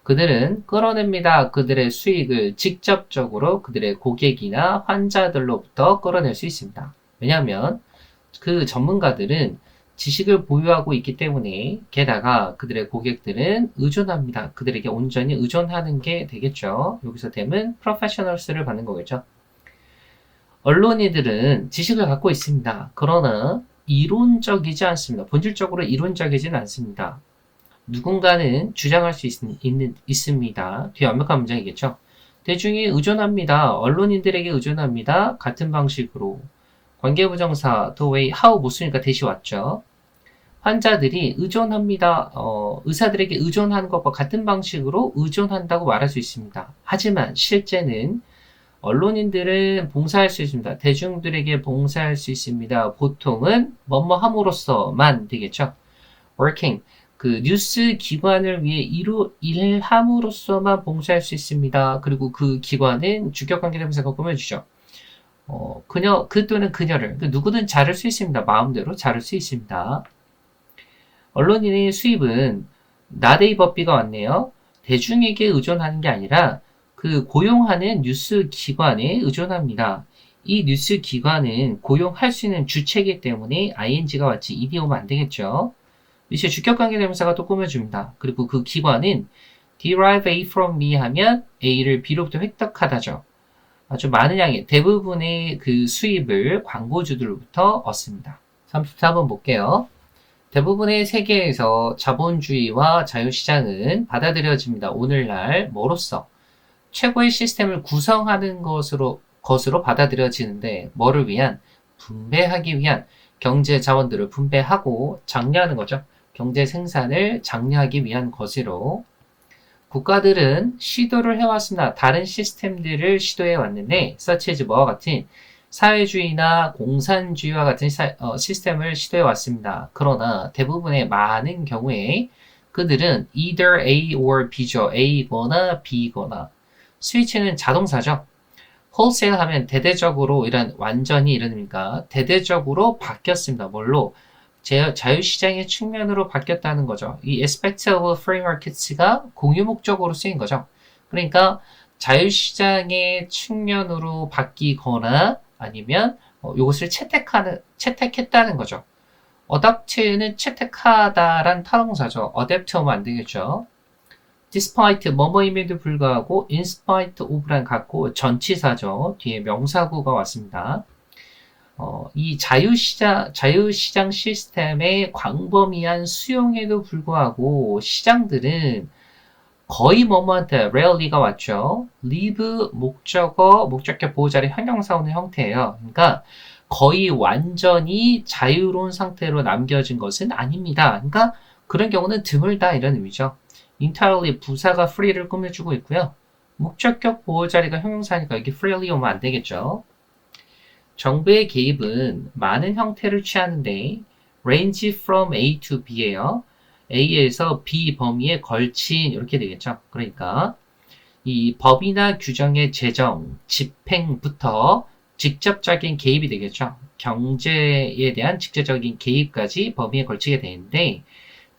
그들은 끌어냅니다. 그들의 수익을 직접적으로 그들의 고객이나 환자들로부터 끌어낼 수 있습니다. 왜냐하면 그 전문가들은 지식을 보유하고 있기 때문에 게다가 그들의 고객들은 의존합니다. 그들에게 온전히 의존하는 게 되겠죠. 여기서 됨은 professionals를 받는 거겠죠. 언론인들은 지식을 갖고 있습니다. 그러나 이론적이지 않습니다. 본질적으로 이론적이지는 않습니다. 누군가는 주장할 수 있습니다. 뒤에 완벽한 문장이겠죠. 대중이 의존합니다. 언론인들에게 의존합니다. 같은 방식으로. 관계부정사, the way, how 못 쓰니까 대시 왔죠. 환자들이 의존합니다. 의사들에게 의존하는 것과 같은 방식으로 의존한다고 말할 수 있습니다. 하지만 실제는 언론인들은 봉사할 수 있습니다. 대중들에게 봉사할 수 있습니다. 보통은 뭐뭐 함으로써만 되겠죠. working, 그 뉴스 기관을 위해 일함으로써만 봉사할 수 있습니다. 그리고 그 기관은 주격관계대명사가 꾸며주죠. 그 또는 그녀를 누구든 자를 수 있습니다. 마음대로 자를 수 있습니다. 언론인의 수입은 나데이 법비가 왔네요. 대중에게 의존하는 게 아니라 그 고용하는 뉴스 기관에 의존합니다. 이 뉴스 기관은 고용할 수 있는 주체이기 때문에 ing가 왔지 ed 오면 안 되겠죠. 이제 주격관계대명사가 또 꾸며줍니다. 그리고 그 기관은 derive A from B 하면 A를 B로부터 획득하다죠. 아주 많은 양의 대부분의 그 수입을 광고주들로부터 얻습니다. 34번 볼게요. 대부분의 세계에서 자본주의와 자유시장은 받아들여집니다. 오늘날 뭐로써? 최고의 시스템을 구성하는 것으로 받아들여지는데 뭐를 위한? 분배하기 위한 경제 자원들을 분배하고 장려하는 거죠. 경제 생산을 장려하기 위한 것으로 국가들은 시도를 해왔습니다. 다른 시스템들을 시도해 왔는데 such as 뭐와 같은 사회주의나 공산주의와 같은 시스템을 시도해 왔습니다. 그러나 대부분의 많은 경우에 그들은 either A or B죠. A거나 B거나 스위치는 자동사죠. wholesale 하면 대대적으로 완전히 이런 의미가 대대적으로 바뀌었습니다. 뭘로? 자유시장의 측면으로 바뀌었다는 거죠. 이 aspect of free markets가 공유 목적으로 쓰인 거죠. 그러니까 자유시장의 측면으로 바뀌거나 아니면 이것을 채택했다는 거죠. adopt는 채택하다란 타동사죠. adapt 하면 안 되겠죠. despite 뭐뭐임에도 불구하고 in spite of란 같고 전치사죠. 뒤에 명사구가 왔습니다. 이 자유시장 시스템의 광범위한 수용에도 불구하고 시장들은 거의 뭐뭐한테 rarely가 왔죠. leave 목적격 보호자리 형용사 오는 형태예요. 그러니까 거의 완전히 자유로운 상태로 남겨진 것은 아닙니다. 그러니까 그런 경우는 드물다 이런 의미죠. entirely 부사가 free를 꾸며주고 있고요. 목적격 보호자리가 형용사니까 여기 freely 오면 안 되겠죠. 정부의 개입은 많은 형태를 취하는데 range from A to B예요. A에서 B 범위에 걸친 이렇게 되겠죠. 그러니까 이 법이나 규정의 제정, 집행부터 직접적인 개입이 되겠죠. 경제에 대한 직접적인 개입까지 범위에 걸치게 되는데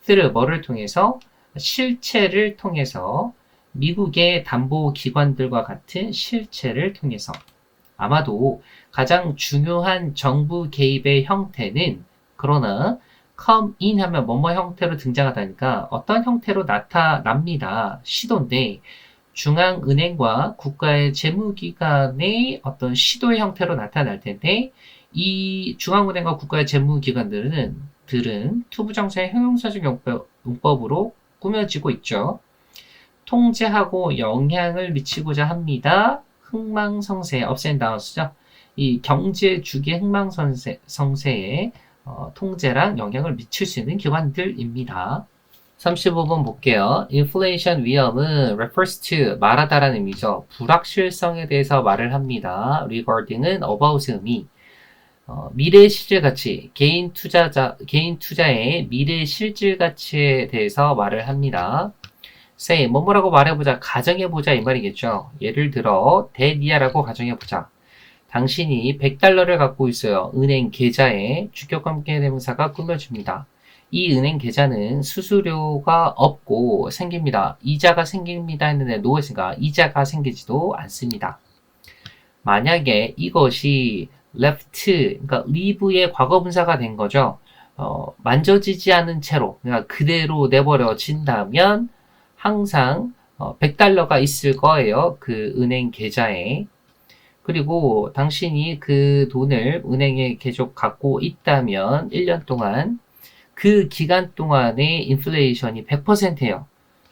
through 뭐를 통해서? 실체를 통해서 미국의 담보기관들과 같은 실체를 통해서 아마도 가장 중요한 정부 개입의 형태는 그러나 come in 하면 뭐뭐 형태로 등장하다니까 어떤 형태로 나타납니다. 시도인데 중앙은행과 국가의 재무기관의 어떤 시도의 형태로 나타날 텐데 이 중앙은행과 국가의 재무기관들은 투부정사의 형용사적 용법으로 꾸며지고 있죠. 통제하고 영향을 미치고자 합니다. 흥망성쇠, ups and downs죠. 이 경제 주기 흥망성쇠에 통제랑 영향을 미칠 수 있는 기관들입니다. 35번 볼게요. inflation 위험은 refers to 말하다라는 의미죠. 불확실성에 대해서 말을 합니다. regarding은 about 의미. 미래 실질 가치, 개인 투자의 미래 실질 가치에 대해서 말을 합니다. say, 뭐뭐라고 말해보자, 가정해보자 이 말이겠죠. 예를 들어, 대니아라고 가정해보자. 당신이 $100를 갖고 있어요. 은행 계좌에 주격관계 대명사가 꾸며집니다. 이 은행 계좌는 수수료가 없고 생깁니다. 이자가 생깁니다 했는데 no 했으니까 이자가 생기지도 않습니다. 만약에 이것이 left, 그러니까 leave의 과거분사가 된 거죠. 만져지지 않은 채로, 그러니까 그대로 내버려진다면 항상 $100가 있을 거예요. 그 은행 계좌에. 그리고 당신이 그 돈을 은행에 계속 갖고 있다면 1년 동안 그 기간 동안의 인플레이션이 100%예요.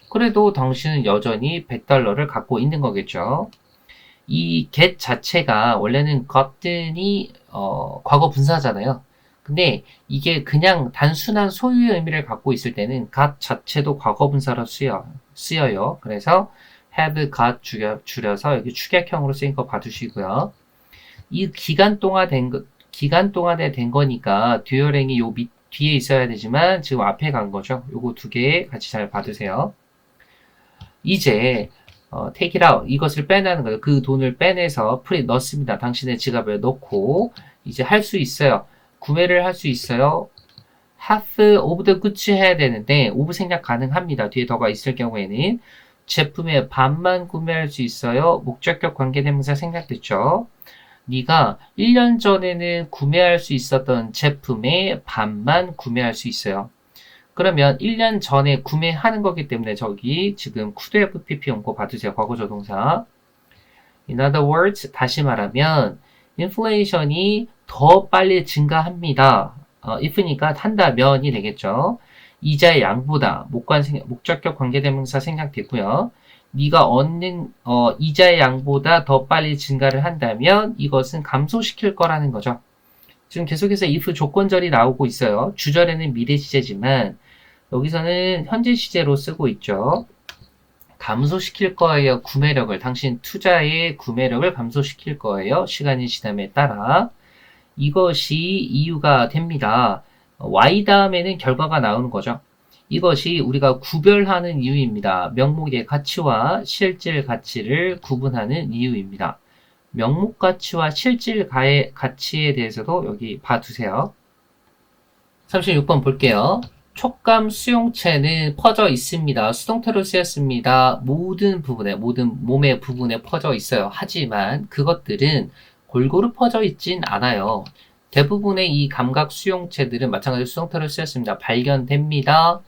그래도 당신은 여전히 $100를 갖고 있는 거겠죠. 이 get 자체가 원래는 got이 과거 분사잖아요. 근데 이게 그냥 단순한 소유의 의미를 갖고 있을 때는 got 자체도 과거 분사로 쓰여요. 그래서 have got 줄여서 여기 축약형으로 쓰인 거 봐주시고요. 이 기간 동안에 된 거니까 듀어링이 요 뒤에 있어야 되지만 지금 앞에 간 거죠. 요거 두 개 같이 잘 봐두세요. 이제 take it out 이것을 빼내는 거예요. 그 돈을 빼내서 put 넣습니다. 당신의 지갑에 넣고 이제 할 수 있어요. 구매를 할 수 있어요. half of the goods 해야 되는데 of 생략 가능합니다. 뒤에 더가 있을 경우에는 제품의 반만 구매할 수 있어요. 목적격 관계대명사 생략됐죠. 네가 1년 전에는 구매할 수 있었던 제품의 반만 구매할 수 있어요. 그러면 1년 전에 구매하는 거기 때문에 저기 지금 could have pp 온 거 봐주세요. 과거조 동사. In other words, 다시 말하면 인플레이션이 더 빨리 증가합니다. if니까 한다면이 되겠죠. 이자의 양보다 목적격 관계대명사 생략됐고요. 네가 얻는 이자의 양보다 더 빨리 증가를 한다면 이것은 감소시킬 거라는 거죠. 지금 계속해서 if 조건절이 나오고 있어요. 주절에는 미래 시제지만 여기서는 현재 시제로 쓰고 있죠. 감소시킬 거예요. 구매력을. 당신 투자의 구매력을 감소시킬 거예요. 시간이 지남에 따라. 이것이 이유가 됩니다. Y 다음에는 결과가 나오는 거죠. 이것이 우리가 구별하는 이유입니다. 명목의 가치와 실질 가치를 구분하는 이유입니다. 명목 가치와 실질 가치에 대해서도 여기 봐두세요. 36번 볼게요. 촉감 수용체는 퍼져 있습니다. 수동태로 쓰였습니다. 모든 몸의 부분에 퍼져 있어요. 하지만 그것들은 골고루 퍼져 있진 않아요. 대부분의 이 감각 수용체들은 마찬가지로 수동태로 쓰였습니다. 발견됩니다.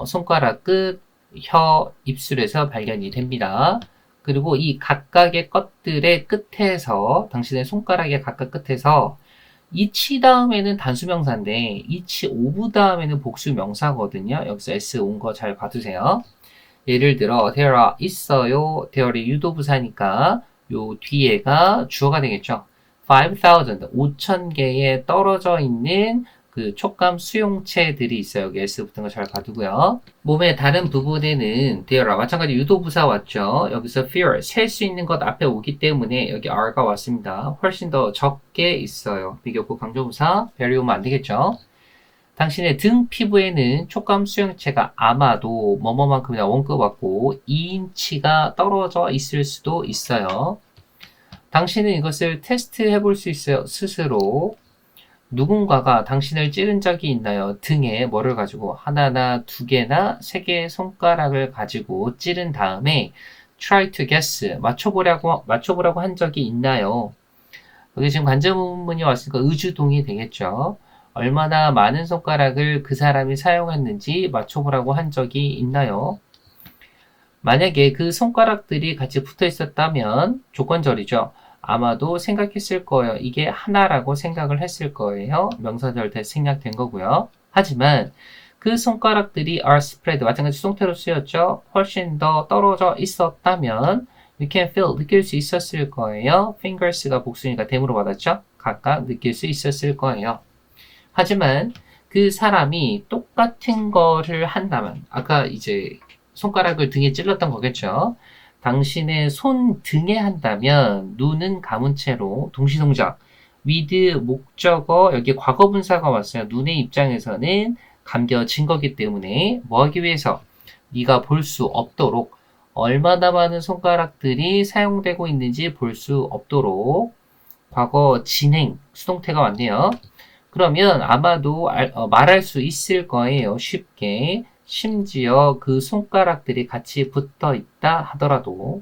손가락 끝, 혀, 입술에서 발견이 됩니다. 그리고 이 각각의 것들의 끝에서, 당신의 손가락의 각각 끝에서 이치 다음에는 단수명사인데 이치 오브 다음에는 복수명사거든요. 여기서 S 온 거 잘 봐두세요. 예를 들어 there are 있어요. there이 유도부사니까 요 뒤에가 주어가 되겠죠. 5,000개에 떨어져 있는 그 촉감 수용체들이 있어요. 여기 S 붙은 거 잘 봐두고요. 몸의 다른 부분에는 there와 마찬가지 유도부사 왔죠. 여기서 fewer, 셀 수 있는 것 앞에 오기 때문에 여기 are가 왔습니다. 훨씬 더 적게 있어요. 비교구 강조부사, very 오면 안 되겠죠. 당신의 등 피부에는 촉감 수용체가 아마도 뭐뭐만큼이나 원급 왔고 2인치가 떨어져 있을 수도 있어요. 당신은 이것을 테스트 해볼 수 있어요. 스스로. 누군가가 당신을 찌른 적이 있나요? 등에 뭐를 가지고 하나나 두 개나 세 개의 손가락을 가지고 찌른 다음에 try to guess, 맞춰보라고 한 적이 있나요? 여기 지금 관제문이 왔으니까 의주동이 되겠죠. 얼마나 많은 손가락을 그 사람이 사용했는지 맞춰보라고 한 적이 있나요? 만약에 그 손가락들이 같이 붙어 있었다면 조건절이죠. 아마도 생각했을 거예요. 이게 하나라고 생각을 했을 거예요. 명사절 대 생략된 거고요. 하지만 그 손가락들이 are spread, 마찬가지 수동태로 쓰였죠. 훨씬 더 떨어져 있었다면 you can feel, 느낄 수 있었을 거예요. fingers가 복수니까 댐으로 받았죠. 각각 느낄 수 있었을 거예요. 하지만 그 사람이 똑같은 거를 한다면 아까 이제 손가락을 등에 찔렀던 거겠죠. 당신의 손 등에 한다면 눈은 감은 채로 동시동작 with 목적어 여기 과거분사가 왔어요. 눈의 입장에서는 감겨진 거기 때문에 뭐 하기 위해서 네가 볼 수 없도록 얼마나 많은 손가락들이 사용되고 있는지 볼 수 없도록 과거 진행 수동태가 왔네요. 그러면 아마도 말할 수 있을 거예요. 쉽게. 심지어 그 손가락들이 같이 붙어 있다 하더라도.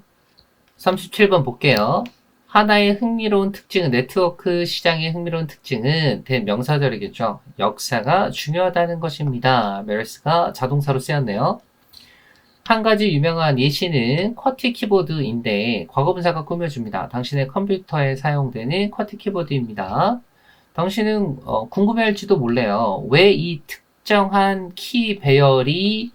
37번 볼게요. 하나의 흥미로운 특징은, 네트워크 시장의 흥미로운 특징은 대명사절이겠죠. 역사가 중요하다는 것입니다. 메르스가 자동사로 쓰였네요. 한 가지 유명한 예시는 쿼티 키보드인데 과거분사가 꾸며줍니다. 당신의 컴퓨터에 사용되는 쿼티 키보드입니다. 당신은 궁금해할지도 몰라요. 왜 이 특정한 키 배열이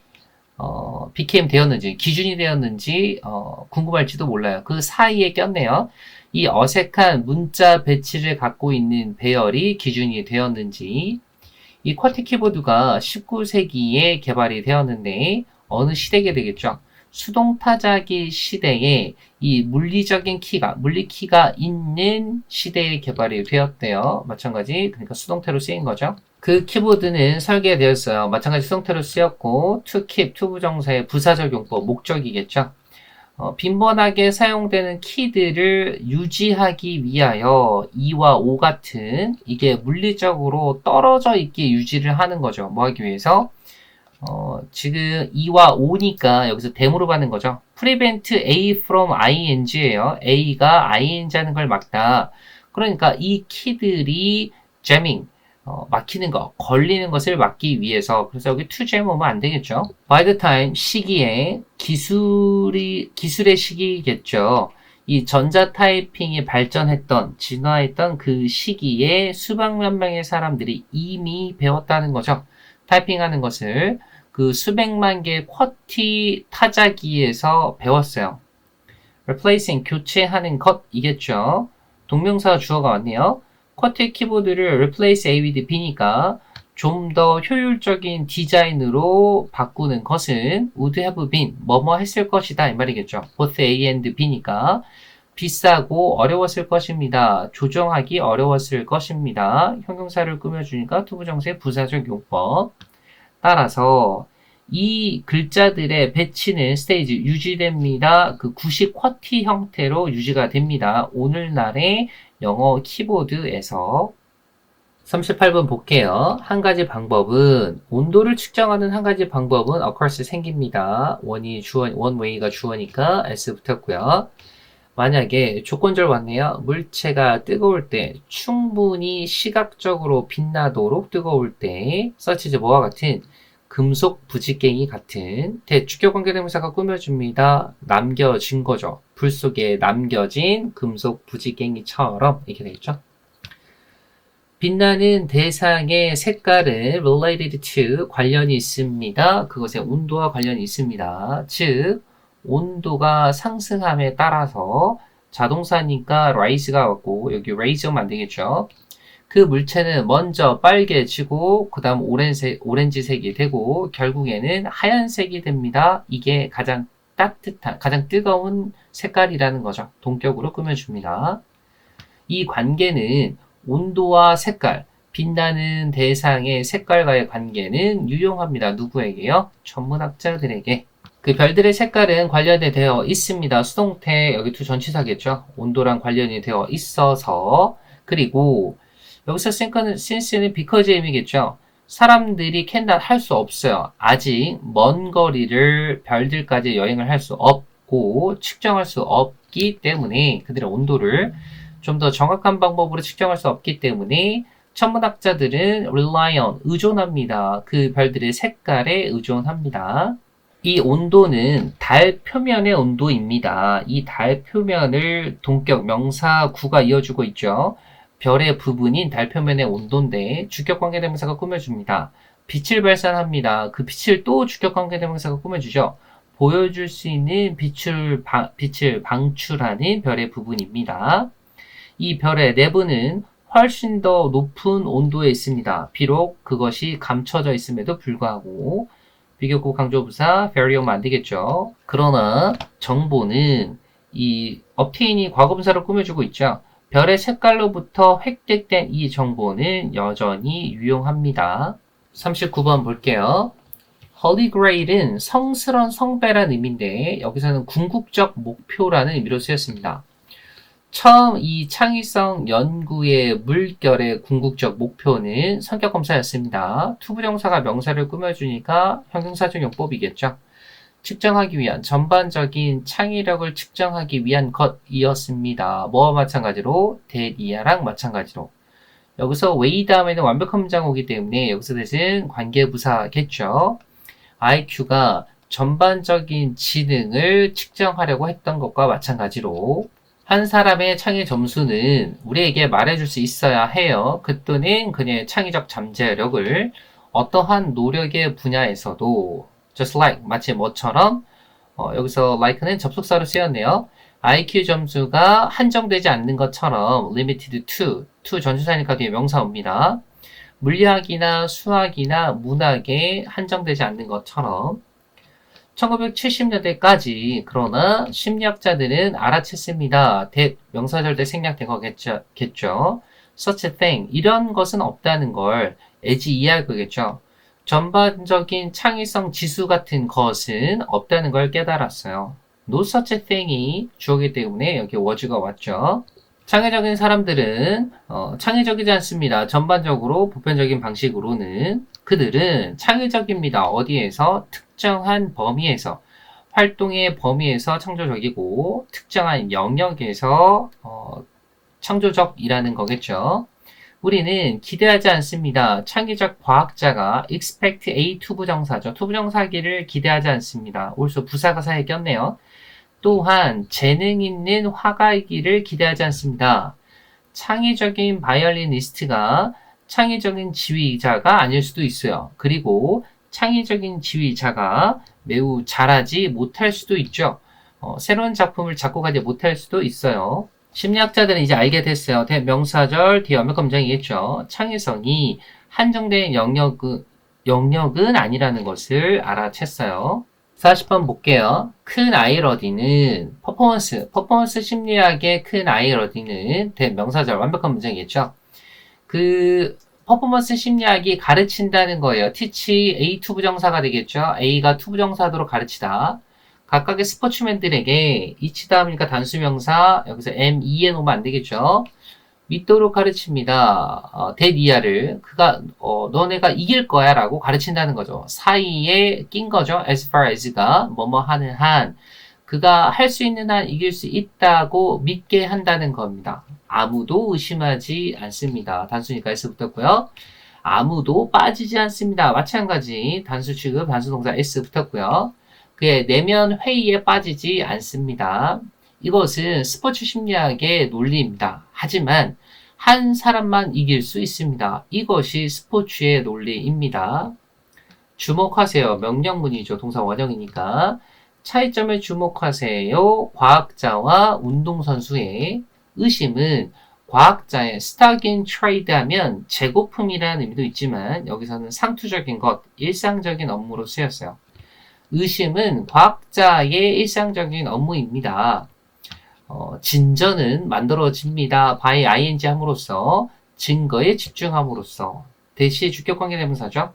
BKM 되었는지, 기준이 되었는지 궁금할지도 몰라요. 그 사이에 꼈네요. 이 어색한 문자 배치를 갖고 있는 배열이 기준이 되었는지. 이 쿼티 키보드가 19세기에 개발이 되었는데 어느 시대게 되겠죠? 수동타자기 시대에 이 물리키가 있는 시대에 개발이 되었대요. 마찬가지, 그러니까 수동태로 쓰인 거죠. 그 키보드는 설계되었어요. 마찬가지 수동태로 쓰였고, to keep, to 부정사의 부사적 용법, 목적이겠죠. 빈번하게 사용되는 키들을 유지하기 위하여 2와 5 같은 이게 물리적으로 떨어져 있게 유지를 하는 거죠. 뭐 하기 위해서? 지금 2와 5니까 여기서 댐으로 받는 거죠. prevent A from ing예요. A가 ing 하는 걸 막다. 그러니까 이 키들이 jamming, 막히는 거, 걸리는 것을 막기 위해서. 그래서 여기 to jam 오면 안 되겠죠. by the time, 시기에, 기술의 시기겠죠. 이 전자 타이핑이 발전했던, 진화했던 그 시기에 수백만 명의 사람들이 이미 배웠다는 거죠. 타이핑하는 것을 그 수백만 개의 쿼티 타자기에서 배웠어요. replacing, 교체하는 것이겠죠. 동명사 주어가 왔네요. 쿼티 키보드를 replace A with B니까 좀 더 효율적인 디자인으로 바꾸는 것은 would have been, 뭐뭐 했을 것이다 이 말이겠죠. both A and B니까 비싸고 어려웠을 것입니다. 조정하기 어려웠을 것입니다. 형용사를 꾸며주니까 투부정사의 부사적 용법. 따라서 이 글자들의 배치는 스테이지 유지됩니다. 그 90 쿼티 형태로 유지가 됩니다. 오늘날의 영어 키보드에서 38번 볼게요. 한 가지 방법은 온도를 측정하는 한 가지 방법은 of course 생깁니다. 원웨이가 주어니까 s 붙었고요. 만약에 조건절 왔네요. 물체가 뜨거울 때 충분히 시각적으로 빛나도록 뜨거울 때 such as 뭐와 같은 금속 부지깽이 같은 대축격 관계대명사가 꾸며줍니다. 남겨진 거죠. 불 속에 남겨진 금속 부지깽이처럼 이렇게 되겠죠. 빛나는 대상의 색깔은 related to 관련이 있습니다. 그것의 온도와 관련이 있습니다. 즉 온도가 상승함에 따라서 자동사니까 rise가 왔고 여기 raise면 안 되겠죠. 그 물체는 먼저 빨개지고 그 다음 오렌지색이 되고 결국에는 하얀색이 됩니다. 이게 가장 따뜻한, 가장 뜨거운 색깔이라는 거죠. 동격으로 꾸며줍니다. 이 관계는 온도와 색깔, 빛나는 대상의 색깔과의 관계는 유용합니다. 누구에게요? 천문학자들에게. 그 별들의 색깔은 관련이 되어 있습니다. 수동태, 여기 두 전치사겠죠. 온도랑 관련이 되어 있어서. 그리고 여기서 since는 because의 의미겠죠. 사람들이 cannot 할 수 없어요. 아직 먼 거리를 별들까지 여행을 할 수 없고 측정할 수 없기 때문에 그들의 온도를 좀 더 정확한 방법으로 측정할 수 없기 때문에 천문학자들은 rely on, 의존합니다. 그 별들의 색깔에 의존합니다. 이 온도는 달 표면의 온도입니다. 이 달 표면을 동격 명사 구가 이어주고 있죠. 별의 부분인 달 표면의 온도인데 주격 관계대명사가 꾸며줍니다. 빛을 발산합니다. 그 빛을 또 주격 관계대명사가 꾸며주죠. 보여줄 수 있는 빛을 방출하는 별의 부분입니다. 이 별의 내부는 훨씬 더 높은 온도에 있습니다. 비록 그것이 감춰져 있음에도 불구하고 비교구 강조부사 vary하면 안 되겠죠. 그러나 정보는 이 obtain이 과거분사를 꾸며주고 있죠. 별의 색깔로부터 획득된 이 정보는 여전히 유용합니다. 39번 볼게요. Holy Grail은 성스러운 성배라는 의미인데 여기서는 궁극적 목표라는 의미로 쓰였습니다. 처음 이 창의성 연구의 물결의 궁극적 목표는 성격검사였습니다. 투부정사가 명사를 꾸며주니까 형용사적 용법이겠죠. 측정하기 위한 전반적인 창의력을 측정하기 위한 것이었습니다. 뭐와 마찬가지로 대리아랑 마찬가지로 여기서 웨이 다음에는 완벽한 문장 오기 때문에 여기서 대신 관계부사겠죠. IQ가 전반적인 지능을 측정하려고 했던 것과 마찬가지로 한 사람의 창의 점수는 우리에게 말해줄 수 있어야 해요. 그 또는 그녀의 창의적 잠재력을 어떠한 노력의 분야에서도 just like, 마치 뭐처럼 여기서 like는 접속사로 쓰였네요. IQ 점수가 한정되지 않는 것처럼 limited to 전치사니까 뒤에 명사 옵니다. 물리학이나 수학이나 문학에 한정되지 않는 것처럼 1970년대까지 그러나 심리학자들은 알아챘습니다. 명사절대 생략된 거겠죠. such a thing, 이런 것은 없다는 걸 애지 이해할 거겠죠. 전반적인 창의성 지수 같은 것은 없다는 걸 깨달았어요. No such a thing이 주어기 때문에 여기 was가 왔죠. 창의적인 사람들은 창의적이지 않습니다. 전반적으로 보편적인 방식으로는 그들은 창의적입니다. 어디에서? 특정한 범위에서, 활동의 범위에서 창조적이고 특정한 영역에서 창조적이라는 거겠죠. 우리는 기대하지 않습니다. 창의적 과학자가 expect a 투부정사죠. 투부정사기를 기대하지 않습니다. 옳소 부사가 사이에 꼈네요. 또한 재능 있는 화가이기를 기대하지 않습니다. 창의적인 바이올리니스트가 창의적인 지휘자가 아닐 수도 있어요. 그리고 창의적인 지휘자가 매우 잘하지 못할 수도 있죠. 새로운 작품을 작곡하지 못할 수도 있어요. 심리학자들은 이제 알게 됐어요. 대명사절 뒤에 완벽검정이겠죠. 창의성이 한정된 영역은 아니라는 것을 알아챘어요. 40번 볼게요. 큰 아이러디는 퍼포먼스 심리학의 큰 아이러디는 대명사절 완벽한 문장이겠죠. 그 퍼포먼스 심리학이 가르친다는 거예요. teach A 투부정사가 되겠죠. A가 투부정사도록 가르치다. 각각의 스포츠맨들에게 each 다음이니까 단수명사 여기서 ME에 놓으면 안 되겠죠. 믿도록 가르칩니다. 대니아를 그가 너네가 이길 거야 라고 가르친다는 거죠. 사이에 낀 거죠. as far as가 뭐뭐 하는 한 그가 할 수 있는 한 이길 수 있다고 믿게 한다는 겁니다. 아무도 의심하지 않습니다. 단수니까 s 붙었고요. 아무도 빠지지 않습니다. 마찬가지 단수 취급 단수동사 s 붙었고요. 그의 내면 회의에 빠지지 않습니다. 이것은 스포츠 심리학의 논리입니다. 하지만 한 사람만 이길 수 있습니다. 이것이 스포츠의 논리입니다. 주목하세요. 명령문이죠. 동사 원형이니까. 차이점을 주목하세요. 과학자와 운동선수의 의심은 과학자의 stock in trade 하면 재고품이라는 의미도 있지만 여기서는 상투적인 것, 일상적인 업무로 쓰였어요. 의심은 과학자의 일상적인 업무입니다. 진전은 만들어집니다. by ing 함으로써 증거에 집중함으로써 대시 주격관계대명사죠.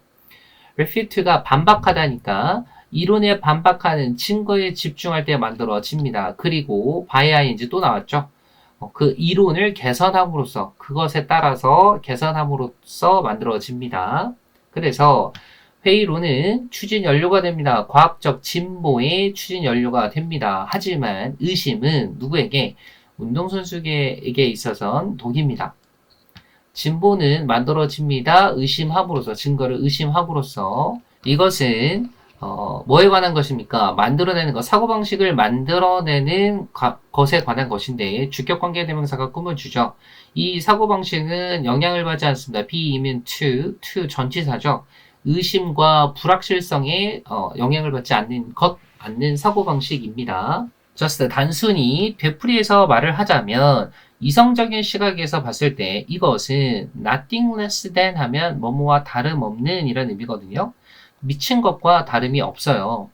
refute가 반박하다니까 이론에 반박하는 증거에 집중할 때 만들어집니다. 그리고 by ing 또 나왔죠. 그 이론을 개선함으로써 그것에 따라서 개선함으로써 만들어집니다. 그래서 회의론은 추진 연료가 됩니다. 과학적 진보의 추진 연료가 됩니다. 하지만 의심은 누구에게? 운동선수에게 있어서는 독입니다. 진보는 만들어집니다. 의심함으로써 증거를 의심함으로써 이것은 뭐에 관한 것입니까? 만들어내는 것, 사고방식을 만들어내는 것에 관한 것인데 주격관계 대명사가 꾸며주죠. 이 사고방식은 영향을 받지 않습니다. be이면 to 전치사죠. 의심과 불확실성에 영향을 받지 않는 사고방식입니다. just 단순히 되풀이해서 말을 하자면 이성적인 시각에서 봤을 때 이것은 nothing less than 하면 뭐뭐와 다름없는 이런 의미거든요. 미친 것과 다름이 없어요.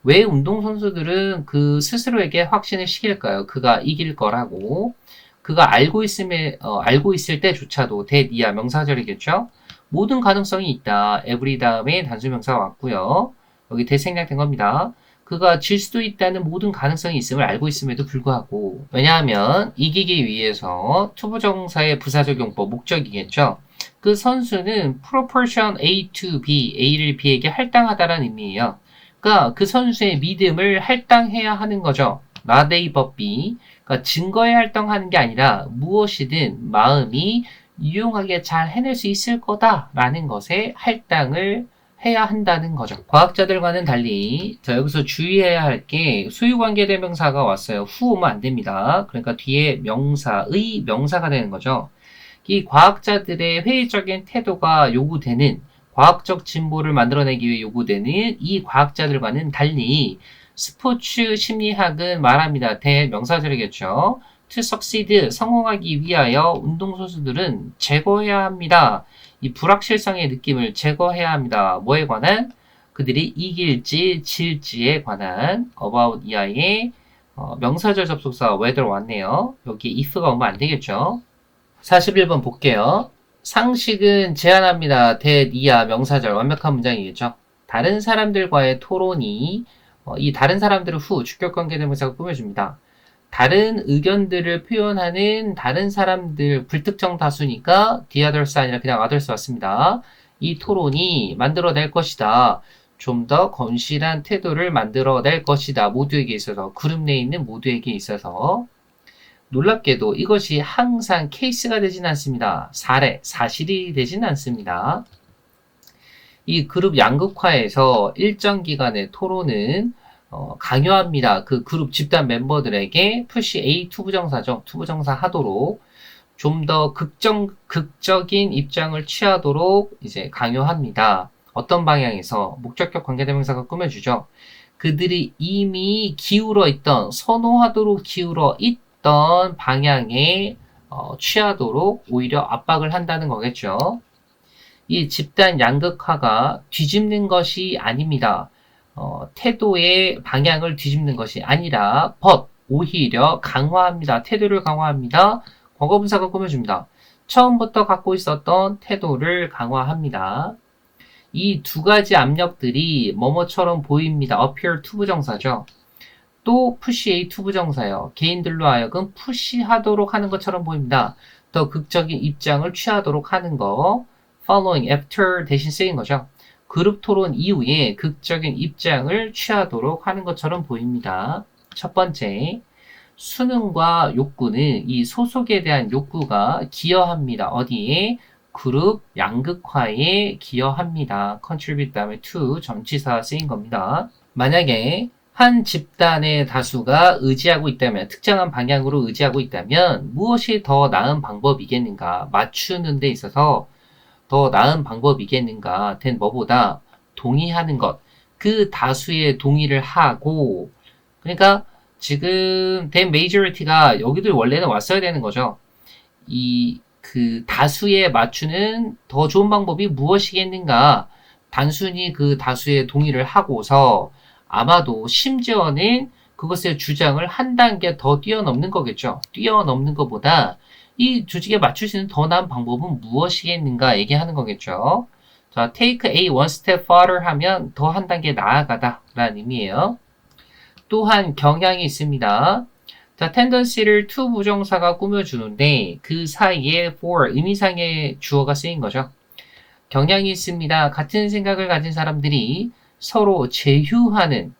왜 운동선수들은 그 스스로에게 확신을 시킬까요? 그가 이길 거라고. 그가 알고 있을 때조차도 대니아 명사절이겠죠? 모든 가능성이 있다. every 다음에 단수명사가 왔고요. 여기 대생략된 겁니다. 그가 질 수도 있다는 모든 가능성이 있음을 알고 있음에도 불구하고 왜냐하면 이기기 위해서 투부정사의 부사적용법 목적이겠죠. 그 선수는 proportion A to B, A를 B에게 할당하다라는 의미예요. 그러니까 그 선수의 믿음을 할당해야 하는 거죠. not A but B. 그러니까 증거에 할당하는 게 아니라 무엇이든 마음이 유용하게 잘 해낼 수 있을 거다라는 것에 할당을 해야 한다는 거죠. 과학자들과는 달리 여기서 주의해야 할 게 소유관계 대명사가 왔어요. 후 오면 안 됩니다. 그러니까 뒤에 명사의 명사가 되는 거죠. 이 과학자들의 회의적인 태도가 요구되는 과학적 진보를 만들어내기 위해 요구되는 이 과학자들과는 달리 스포츠 심리학은 말합니다. 대명사절이겠죠. to succeed, 성공하기 위하여 운동선수들은 제거해야 합니다. 이 불확실성의 느낌을 제거해야 합니다. 뭐에 관한? 그들이 이길지 질지에 관한 about 이하의 명사절 접속사 whether 왔네요. 여기 if가 오면 안 되겠죠. 41번 볼게요. 상식은 제한합니다. 대니아 명사절 완벽한 문장이겠죠. 다른 사람들과의 토론이 이 다른 사람들을 후 주격관계 대명사가 꾸며줍니다. 다른 의견들을 표현하는 다른 사람들 불특정 다수니까 the others 아니라 그냥 others 왔습니다. 이 토론이 만들어낼 것이다. 좀 더 건실한 태도를 만들어낼 것이다. 모두에게 있어서 그룹 내에 있는 모두에게 있어서 놀랍게도 이것이 항상 케이스가 되진 않습니다. 사실이 되진 않습니다. 이 그룹 양극화에서 일정 기간의 토론은 강요합니다. 그 그룹 집단 멤버들에게 푸시 A 투부정사죠. 투부정사 하도록 좀 더 극적인 입장을 취하도록 이제 강요합니다. 어떤 방향에서 목적격 관계대명사가 꾸며주죠. 그들이 이미 기울어 있던 선호하도록 기울어 있던 방향에 취하도록 오히려 압박을 한다는 거겠죠. 이 집단 양극화가 뒤집는 것이 아닙니다. 태도의 방향을 뒤집는 것이 아니라 오히려 강화합니다. 태도를 강화합니다. 과거분사가 꾸며줍니다. 처음부터 갖고 있었던 태도를 강화합니다. 이 두 가지 압력들이 뭐뭐처럼 보입니다. appear 투부정사죠. 또 push A 투부정사예요. 개인들로 하여금 푸시하도록 하는 것처럼 보입니다. 더 극적인 입장을 취하도록 하는 거. following, after 대신 쓰인 거죠. 그룹 토론 이후에 극적인 입장을 취하도록 하는 것처럼 보입니다. 첫 번째, 수능과 욕구는 이 소속에 대한 욕구가 기여합니다. 어디에? 그룹 양극화에 기여합니다. contribute 다음에 to 전치사 쓰인 겁니다. 만약에 한 집단의 다수가 의지하고 있다면, 특정한 방향으로 의지하고 있다면 무엇이 더 나은 방법이겠는가? 맞추는 데 있어서 더 나은 방법이겠는가? 된 뭐보다 동의하는 것. 그 다수의 동의를 하고, 그러니까 지금 된 메이저리티가 여기도 원래는 왔어야 되는 거죠. 그 다수에 맞추는 더 좋은 방법이 무엇이겠는가? 단순히 그 다수의 동의를 하고서 아마도 심지어는 그것의 주장을 한 단계 더 뛰어넘는 거겠죠. 뛰어넘는 것보다 이 조직에 맞출 수 있는 더 나은 방법은 무엇이겠는가 얘기하는 거겠죠. 자, take a one step further 하면 더 한 단계 나아가다 라는 의미예요. 또한 경향이 있습니다. 자, tendency를 to 부정사가 꾸며주는데 그 사이에 for 의미상의 주어가 쓰인 거죠. 경향이 있습니다. 같은 생각을 가진 사람들이 서로 제휴하는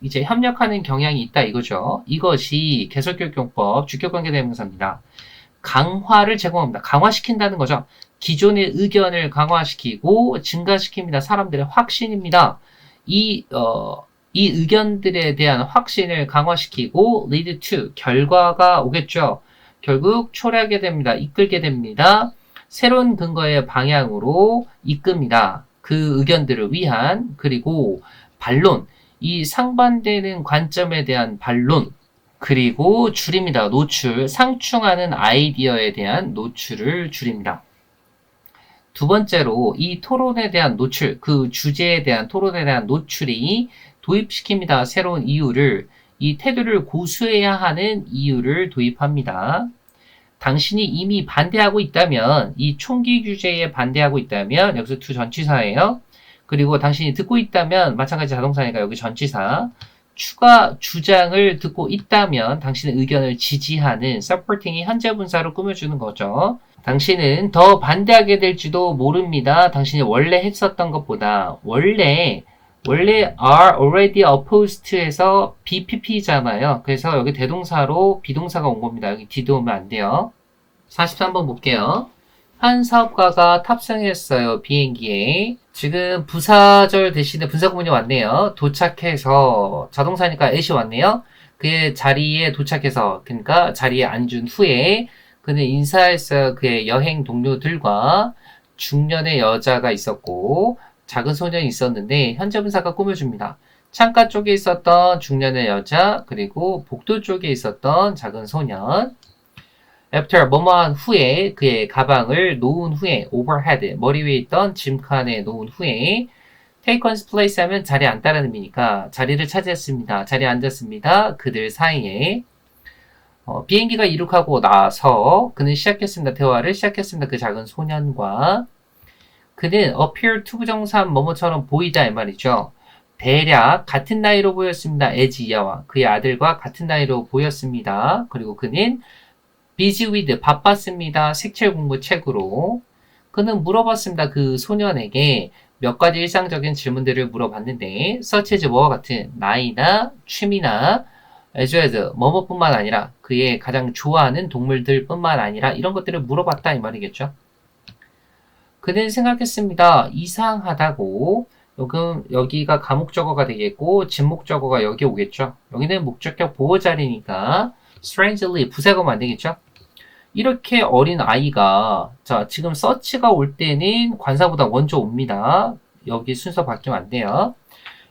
이제 협력하는 경향이 있다 이거죠. 이것이 개설교육용법 주격관계대명사입니다. 강화를 제공합니다. 강화시킨다는 거죠. 기존의 의견을 강화시키고 증가시킵니다. 사람들의 확신입니다. 이 의견들에 대한 확신을 강화시키고 lead to 결과가 오겠죠. 결국 초래하게 됩니다. 이끌게 됩니다. 새로운 근거의 방향으로 이끕니다. 그 의견들을 위한 그리고 반론, 이 상반되는 관점에 대한 반론, 그리고 줄입니다. 노출, 상충하는 아이디어에 대한 노출을 줄입니다. 두 번째로 이 토론에 대한 노출, 그 주제에 대한 토론에 대한 노출이 도입시킵니다. 새로운 이유를, 이 태도를 고수해야 하는 이유를 도입합니다. 당신이 이미 반대하고 있다면, 이 총기 규제에 반대하고 있다면, 여기서 to 전치사예요. 그리고 당신이 듣고 있다면, 마찬가지 자동사니까 여기 전치사. 추가 주장을 듣고 있다면, 당신의 의견을 지지하는 supporting이 현재 분사로 꾸며주는 거죠. 당신은 더 반대하게 될지도 모릅니다. 당신이 원래 했었던 것보다. 원래 are already opposed to에서 BPP잖아요. 그래서 여기 대동사로 비동사가 온 겁니다. 여기 did 오면 안 돼요. 43번 볼게요. 한 사업가가 탑승했어요. 비행기에. 지금 부사절 대신에 분사구문이 왔네요. 도착해서 자동사니까 at이 왔네요. 그의 자리에 도착해서, 그러니까 자리에 앉은 후에 그는 인사했어요. 그의 여행 동료들과 중년의 여자가 있었고 작은 소년이 있었는데 현재 분사가 꾸며줍니다. 창가 쪽에 있었던 중년의 여자, 그리고 복도 쪽에 있었던 작은 소년. After 뭐뭐한 후에 그의 가방을 놓은 후에 overhead 머리 위에 있던 짐칸에 놓은 후에 take one's place 하면 자리에 앉다라는 의미니까 자리를 차지했습니다. 자리에 앉았습니다. 그들 사이에 비행기가 이륙하고 나서 그는 시작했습니다. 대화를 시작했습니다. 그 작은 소년과 그는 appear to 부정사 뭐뭐처럼 보이다 이 말이죠. 대략 같은 나이로 보였습니다. as 이하와 그의 아들과 같은 나이로 보였습니다. 그리고 그는 busy with 바빴습니다. 색칠 공부 책으로. 그는 물어봤습니다. 그 소년에게 몇 가지 일상적인 질문들을 물어봤는데 such as 뭐와 같은 나이나 취미나 as well as 뭐뭐뿐만 아니라 그의 가장 좋아하는 동물들뿐만 아니라 이런 것들을 물어봤다 이 말이겠죠. 그는 생각했습니다. 이상하다고. 여기가 가목적어가 되겠고 진목적어가 여기 오겠죠. 여기는 목적격 보호 자리니까 strangely 부사가 되겠죠. 이렇게 어린 아이가 자 지금 서치가 올 때는 관사보다 먼저 옵니다. 여기 순서 바뀌면 안 돼요.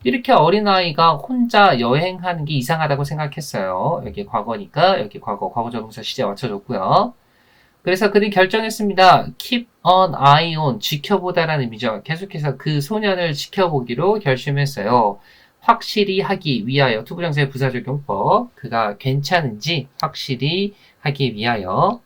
이렇게 어린아이가 혼자 여행하는 게 이상하다고 생각했어요. 여기 과거니까 여기 과거적응사 시제 맞춰줬고요. 그래서 그는 결정했습니다. keep an eye on, 지켜보다라는 의미죠. 계속해서 그 소년을 지켜보기로 결심했어요. 확실히 하기 위하여, 투부정사의 부사적용법, 그가 괜찮은지 확실히 하기 위하여.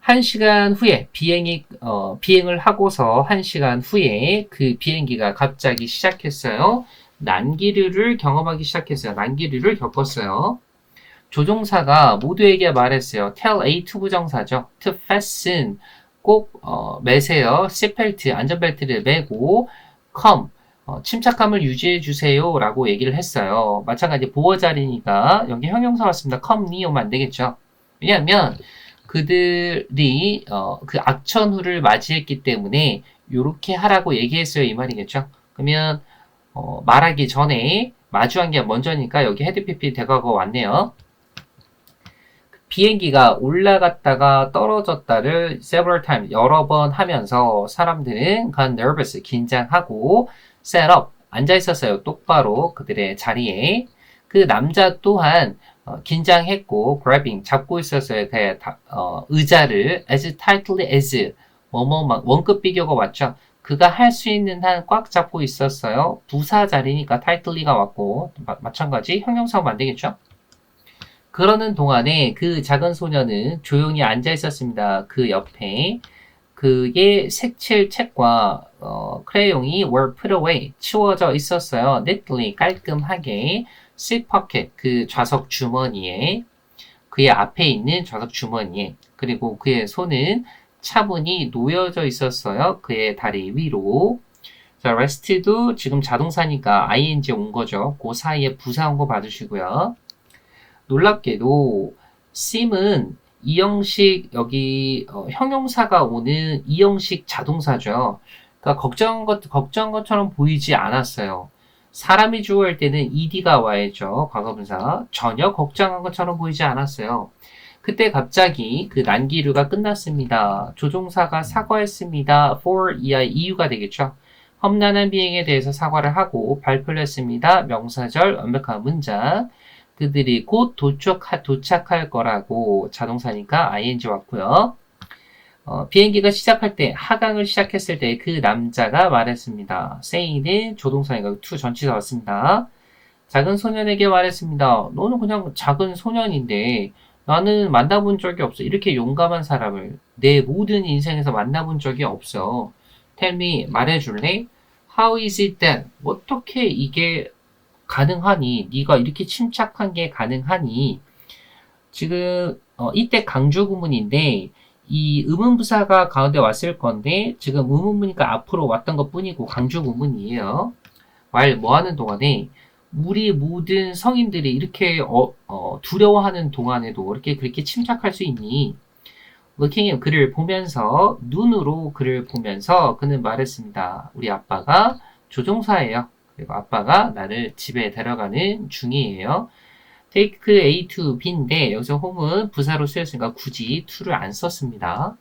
1시간 후에 비행을 하고서 1시간 후에 그 비행기가 갑자기 시작했어요. 난기류를 경험하기 시작했어요. 난기류를 겪었어요. 조종사가 모두에게 말했어요. tell A 투부정사죠. to fasten 꼭 매세요. seatbelt 안전벨트를 매고 come 침착함을 유지해 주세요 라고 얘기를 했어요. 마찬가지 보호 자리니까 여기 형용사 왔습니다. come 오면 안 되겠죠. 왜냐하면 그들이 그 악천후를 맞이했기 때문에 이렇게 하라고 얘기했어요 이 말이겠죠. 그러면 말하기 전에 마주한 게 먼저니까 여기 헤드 PP 대과거 왔네요. 비행기가 올라갔다가 떨어졌다를 several times 여러 번 하면서 사람들은 got nervous 긴장하고 set up 앉아 있었어요. 똑바로 그들의 자리에. 그 남자 또한 긴장했고 grabbing 잡고 있었어요. 의자를 as tightly as 원급 비교가 왔죠. 그가 할 수 있는 한 꽉 잡고 있었어요. 부사 자리니까 tightly가 왔고 마찬가지 형용사가 안 되겠죠. 그러는 동안에 그 작은 소녀는 조용히 앉아 있었습니다. 그 옆에 그의 색칠 책과 크레용이 were put away 치워져 있었어요. neatly 깔끔하게 seat pocket 그 좌석 주머니에 그의 앞에 있는 좌석 주머니에 그리고 그의 손은 차분히 놓여져 있었어요. 그의 다리 위로. 자, rest도 지금 자동사니까 ing 온 거죠. 그 사이에 부사 온 거 봐주시고요. 놀랍게도 seem은 이형식 여기 형용사가 오는 이형식 자동사죠. 그러니까 걱정한 것처럼 보이지 않았어요. 사람이 주어할 때는 ed가 와야죠. 과거분사. 전혀 걱정한 것처럼 보이지 않았어요. 그때 갑자기 그 난기류가 끝났습니다. 조종사가 사과했습니다. for 이유가 되겠죠. 험난한 비행에 대해서 사과를 하고 발표를 했습니다. 명사절 완벽한 문장. 그들이 곧 도착할 거라고 자동사니까 ing 왔고요. 비행기가 시작할 때 하강을 시작했을 때 그 남자가 말했습니다. say는 조동사니까 to 전치사 왔습니다. 작은 소년에게 말했습니다. 너는 그냥 작은 소년인데 나는 만나본 적이 없어. 이렇게 용감한 사람을 내 모든 인생에서 만나본 적이 없어. Tell me 말해줄래? How is it that? 어떻게 이게 가능하니? 네가 이렇게 침착한 게 가능하니? 지금 이때 강조 구문인데 이 의문부사가 가운데 왔을 건데 지금 의문문이니까 앞으로 왔던 것 뿐이고 강조 구문이에요. while 뭐 하는 동안에 우리 모든 성인들이 이렇게 두려워하는 동안에도 이렇게 그렇게 침착할 수 있니? looking at 그를 보면서 눈으로 그를 보면서 그는 말했습니다. 우리 아빠가 조종사예요. 그리고 아빠가 나를 집에 데려가는 중이에요. take A to B인데 여기서 home은 부사로 쓰였으니까 굳이 to를 안 썼습니다.